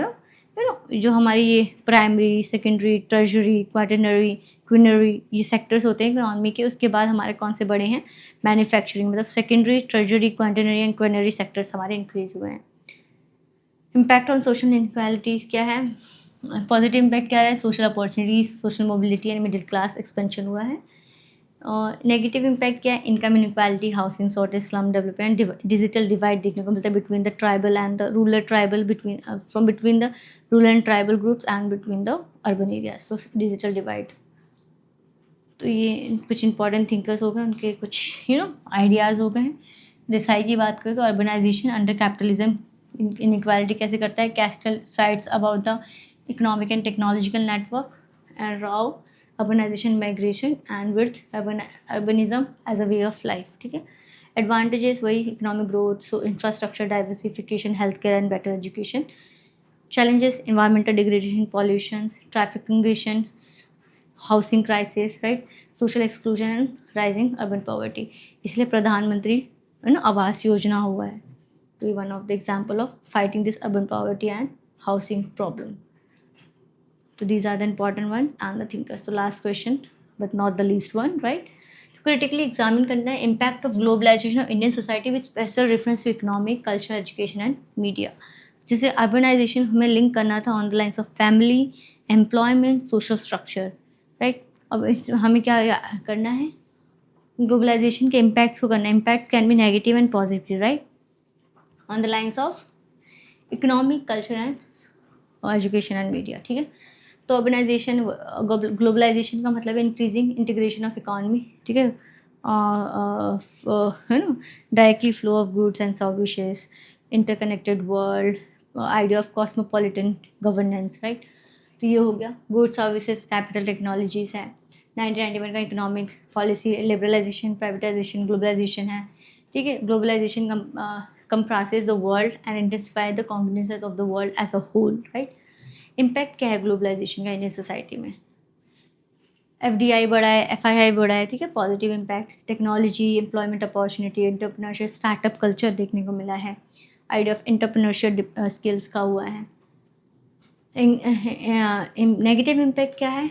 A: जो हमारी ये primary, secondary, tertiary, quaternary, quinary ये सेक्टर्स होते हैं इकोनॉमी के। उसके बाद हमारे कौन से बड़े हैं, मैन्युफैक्चरिंग, मतलब secondary, tertiary, quaternary and quinary sectors हमारे इंक्रीज हुए हैं। इम्पैक्ट ऑन सोशल इनक्वालिटीज़ क्या है, पॉजिटिव इम्पैक्ट क्या है, social opportunities, social mobility and middle class expansion हुआ है। नेगेटिव इम्पैक्ट क्या है, income inequality, housing shortage, slum development, digital divide देखने को मिलता है between the tribal and the rural tribal, between the rural and tribal groups and between the urban areas, तो डिजिटल डिवाइड। तो ये कुछ इंपॉर्टेंट थिंकर्स हो गए, उनके कुछ आइडियाज़ हो गए हैं। देसाई की बात करें तो अर्बनाइजेशन अंडर कैपिटलिज्म इनइक्वालिटी कैसे करता है, castle sites about the economic and technological network and Rao urbanization, migration and with urbanism as a way of life, ठीक है। एडवांटेजेस वही economic growth, so infrastructure diversification, health care and better education. Challenges environmental degradation, pollution, trafficking, housing crisis, right, social exclusion and rising urban poverty. इसलिए प्रधानमंत्री आवास योजना हुआ है, तो ये one of the example of fighting this urban poverty and housing problem. So these are the important ones and the thinkers. So last question, but not the least one, right? So critically examine करना है impact of globalization of Indian society with special reference to economic, culture, education and media. जिसे urbanization हमें link करना था on the lines of family, employment, social structure, right? अब हमें क्या करना है, globalization के impacts को करना है. Impacts can be negative and positive, right? On the lines of economic, culture and education and media, ठीक है। तो अर्बनाइजेशन, ग्लोबलाइजेशन का मतलब है इंक्रीजिंग इंटीग्रेशन ऑफ इकॉनमी, ठीक है ना, directly flow of goods and services, interconnected world, idea of cosmopolitan governance, right. तो ये हो गया गुड्स, सर्विसेज, कैपिटल, टेक्नोलॉजीज है। 1991 का economic policy liberalisation, privatisation, globalisation है, ठीक है। Globalisation comprises the world and intensify the cognizance of the world as a whole, right? Impact क्या है ग्लोबलाइजेशन का इंडियन सोसाइटी में, FDI बढ़ा है, FII बढ़ा है, ठीक है। Positive impact, technology, employment opportunity, entrepreneurship, startup culture देखने को मिला है, आइडिया ऑफ एंटरप्रेन्योरशिप स्किल्स का हुआ है। नेगेटिव इम्पैक्ट क्या है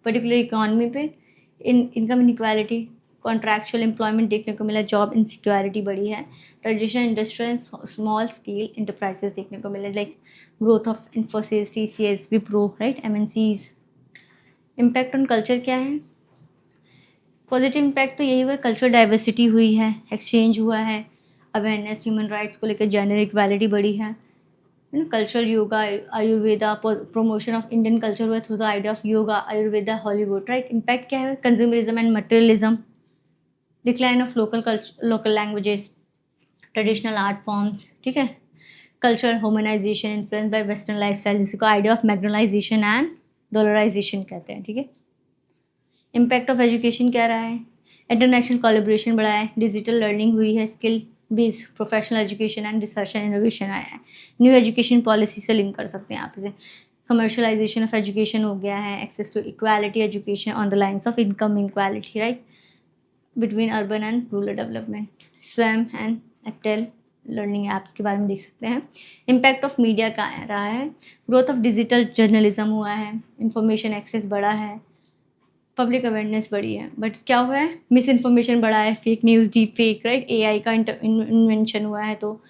A: पर्टिकुलर इकॉनमी पे, इनकम इनइक्वालिटी, कॉन्ट्रैक्चुअल एम्प्लॉयमेंट देखने को मिला, जॉब इनसिक्योरिटी बढ़ी है, traditional industrial and small scale enterprises देखने को मिले, like growth of Infosys, TCS, Wipro, right, MNCs। Impact on culture क्या है, पॉजिटिव इम्पैक्ट तो यही हुआ, कल्चरल डाइवर्सिटी हुई है, एक्सचेंज हुआ है, अवेयरनेस ह्यूमन राइट्स को लेकर, जेंडर इक्वालिटी बढ़ी है, cultural yoga, Ayurveda, promotion of Indian culture हुआ through the idea of yoga, Ayurveda, Hollywood, right. Impact क्या है, consumerism and materialism, decline of local languages, traditional art forms, ठीक है। Cultural humanization influence by western lifestyle, जिसको आइडिया ऑफ मैग्नलाइजेशन एंड डॉलराइजेशन कहते हैं, ठीक है। इम्पैक्ट ऑफ एजुकेशन क्या रहा है, इंटरनेशनल कोलैबोरेशन बढ़ा है, डिजिटल लर्निंग हुई है, skill based professional education and research and innovation आया है। न्यू एजुकेशन पॉलिसी से लिंक कर सकते हैं आप इसे। कमर्शलाइजेशन ऑफ एजुकेशन हो गया है, access to equality education on the lines of income equality, right, between urban and rural development. Swayam and एक्टेल लर्निंग ऐप्स के बारे में देख सकते हैं। इम्पैक्ट ऑफ मीडिया का रहा है, ग्रोथ ऑफ डिजिटल जर्नलिज्म हुआ है, इंफॉर्मेशन एक्सेस बढ़ा है, पब्लिक अवेयरनेस बढ़ी है, बट क्या हुआ है, मिस इन्फॉर्मेशन बढ़ा है, fake news, deep fake, right, AI का इन्वेंशन हुआ है, तो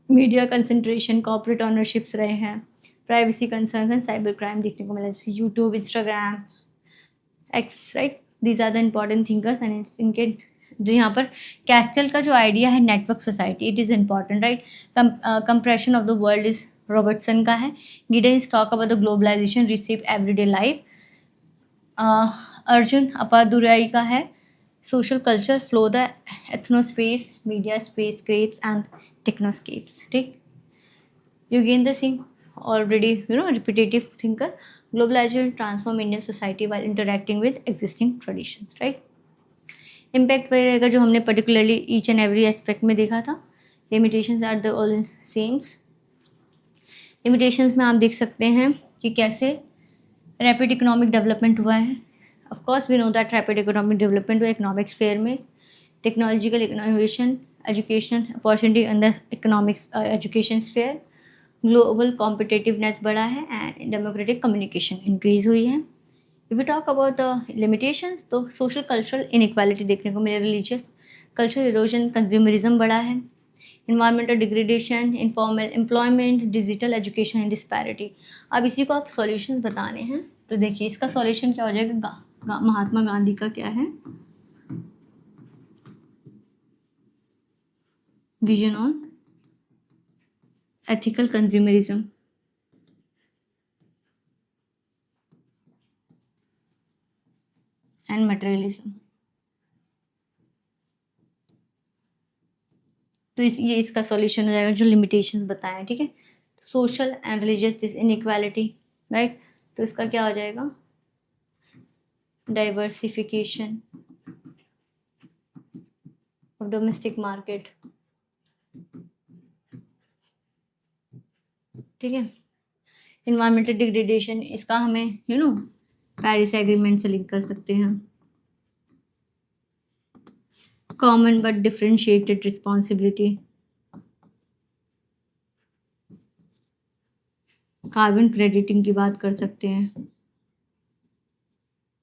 A: मीडिया कंसंट्रेशन, कॉर्पोरेट ऑनरशिप्स रहे हैं, privacy concerns and cyber crime देखने को मिला, जैसे YouTube, Instagram, X, right, these are the important thinkers and इनके जो यहाँ पर कैस्टल का जो आइडिया है network society, it is important, right, compression of the world is Robertson का है। Giddens talk about the globalisation receive everyday life, Arjun Appadurai का है social culture flow the ethnospace media space scrapes and technoscapes, ठीक। Yogendra Singh already repetitive thinker, globalization transform Indian society while interacting with existing traditions, right. Impact वही रहेगा जो हमने particularly each and every aspect में देखा था। Limitations are the all sames. Limitations में आप देख सकते हैं कि कैसे रैपिड इकोनॉमिक डेवलपमेंट हुआ है। Of course we know that rapid economic development हुआ इकोनॉमिक स्फेयर में, technological innovation, education opportunity in the economics education sphere, global competitiveness बढ़ा है एंड डेमोक्रेटिक कम्युनिकेशन इंक्रीज हुई है। If we talk about the limitations, तो सोशल कल्चरल इनइक्वालिटी देखने को मिले, रिलीजियस कल्चरल इरोजन, कंज्यूमरिज्म बढ़ा है, environmental degradation, informal employment, digital education and disparity. अब इसी को आप सॉल्यूशंस बताने हैं, तो देखिए इसका सॉल्यूशन क्या हो जाएगा, महात्मा गांधी का क्या है, vision on ethical consumerism and materialism. तो ये इसका सॉल्यूशन हो जाएगा जो लिमिटेशंस बताए हैं, ठीक है। Social and religious inequality, right, तो इसका क्या हो जाएगा, डाइवर्सिफिकेशन ऑफ डोमेस्टिक मार्केट, ठीक है। इन्वायरमेंटल डिग्रेडेशन, इसका हमें पेरिस एग्रीमेंट से लिंक कर सकते हैं। Common but differentiated responsibility, carbon crediting की बात कर सकते हैं,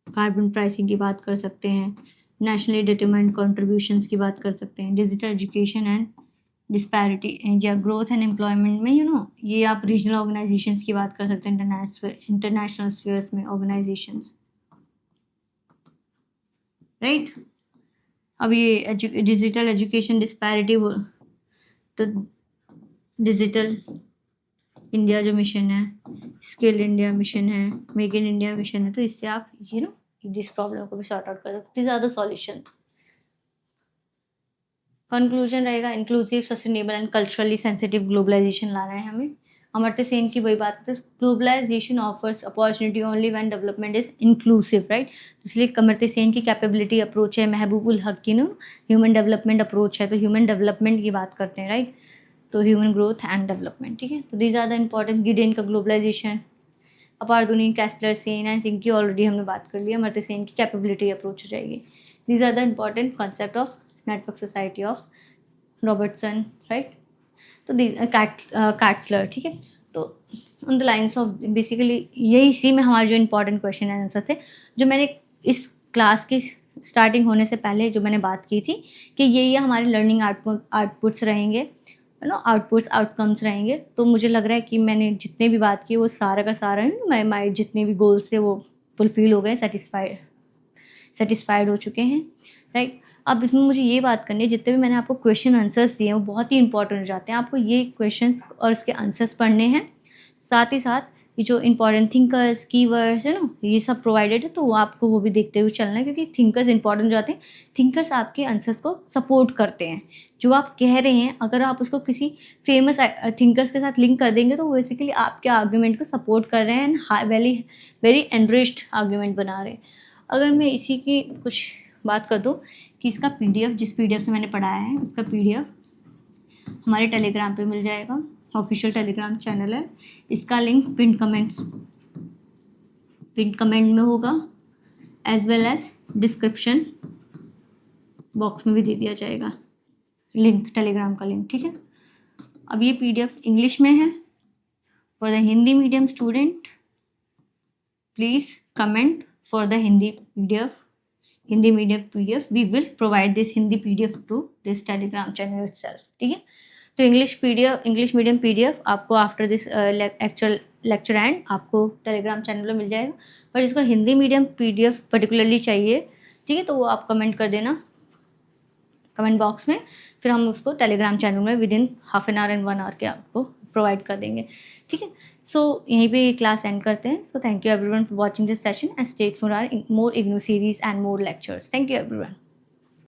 A: कार्बन प्राइसिंग की बात कर सकते हैं, नेशनली डिटरमाइंड कंट्रीब्यूशंस की बात कर सकते हैं, डिजिटल एजुकेशन एंड डिस्पैरिटी या ग्रोथ एंड एम्प्लॉयमेंट में ये आप रीजनल ऑर्गेनाइजेशंस की बात कर सकते हैं, इंटरनेशनल स्फीयर्स में ऑर्गेनाइजेशंस, राइट। अब ये डिजिटल एजुकेशन डिस्पैरिटी, तो डिजिटल इंडिया जो मिशन है, स्किल इंडिया मिशन है, मेक इन इंडिया मिशन है, तो इससे आप जिस प्रॉब्लम को भी सॉर्ट आउट कर सकते हैं, ज़्यादा सॉल्यूशन। कंक्लूजन रहेगा, inclusive, sustainable and culturally sensitive globalisation लाना है हमें। अमर्त्य सेन की वही बात करते हैं, globalisation offers opportunity only when development is inclusive, right. इसलिए अमर्त्य सेन की कैपेबिलिटी अप्रोच है, महबूबुल हक की ह्यूमन डेवलपमेंट अप्रोच है, तो ह्यूमन डेवलपमेंट की बात करते हैं, राइट, तो ह्यूमन ग्रोथ एंड डेवलपमेंट, ठीक है। तो दीज आर द इम्पॉर्टेंट, गिडेन का ग्लोबलाइजेशन, अपारदुनी, कैस्टलर, सेन एंड सिंह की ऑलरेडी हमने बात कर लिया, अमर्त्य सेन की कैपेबिलिटी अप्रोच हो जाएगी। These are the important concept of network society of Robertson, right. तो कैट्सलर, ठीक है। तो on the lines of basically यही इसी में हमारे जो इंपॉर्टेंट क्वेश्चन एंड आंसर थे, जो मैंने इस क्लास की स्टार्टिंग होने से पहले जो मैंने बात की थी कि ये हमारे लर्निंग आउटपुट्स रहेंगे, आउटपुट्स आउटकम्स रहेंगे। तो मुझे लग रहा है कि मैंने जितने भी बात की वो सारा का सारा हमारे जितने भी गोल्स थे वो फुलफिल हो गए, सेटिस्फाइड हो चुके हैं, राइट। अब इसमें मुझे ये बात करनी है, जितने भी मैंने आपको क्वेश्चन आंसर्स दिए हैं वो बहुत ही इंपॉर्टेंट हो जाते हैं, आपको ये क्वेश्चंस और इसके आंसर्स पढ़ने हैं, साथ ही साथ ये जो इंपॉर्टेंट थिंकर्स, कीवर्ड्स ये सब प्रोवाइडेड है, तो वो आपको वो भी देखते हुए चलना है, क्योंकि थिंकर्स इंपॉर्टेंट हो जाते हैं। थिंकर्स आपके आंसर्स को सपोर्ट करते हैं, जो आप कह रहे हैं अगर आप उसको किसी फेमस थिंकर्स के साथ लिंक कर देंगे तो वो बेसिकली आपके आर्ग्यूमेंट को सपोर्ट कर रहे हैं एंड वेरी एनरिच्ड आर्ग्यूमेंट बना रहे हैं। अगर मैं इसी की कुछ बात कर दूँ कि इसका PDF, जिस PDF से मैंने पढ़ाया है उसका PDF हमारे टेलीग्राम पे मिल जाएगा, ऑफिशियल टेलीग्राम चैनल है। इसका लिंक पिन कमेंट में होगा, as well as description box में भी दे दिया जाएगा लिंक, टेलीग्राम का लिंक, ठीक है। अब ये PDF इंग्लिश में है। For the Hindi medium student please comment for the Hindi medium PDF, we will provide this Hindi PDF to this Telegram channel itself, ठीक है। तो इंग्लिश मीडियम PDF आपको after this actual lecture and आपको टेलीग्राम चैनल में मिल जाएगा। पर जिसको हिंदी मीडियम PDF पर्टिकुलरली चाहिए, ठीक है, तो वो आप कमेंट कर देना कमेंट बॉक्स में, फिर हम उसको टेलीग्राम चैनल में within half an hour and 1 hour के आपको प्रोवाइड कर देंगे, ठीक है। सो यहीं पे क्लास एंड करते हैं। So thank you everyone for watching this session and stay tuned for more IGNOU series and more lectures. Thank you everyone.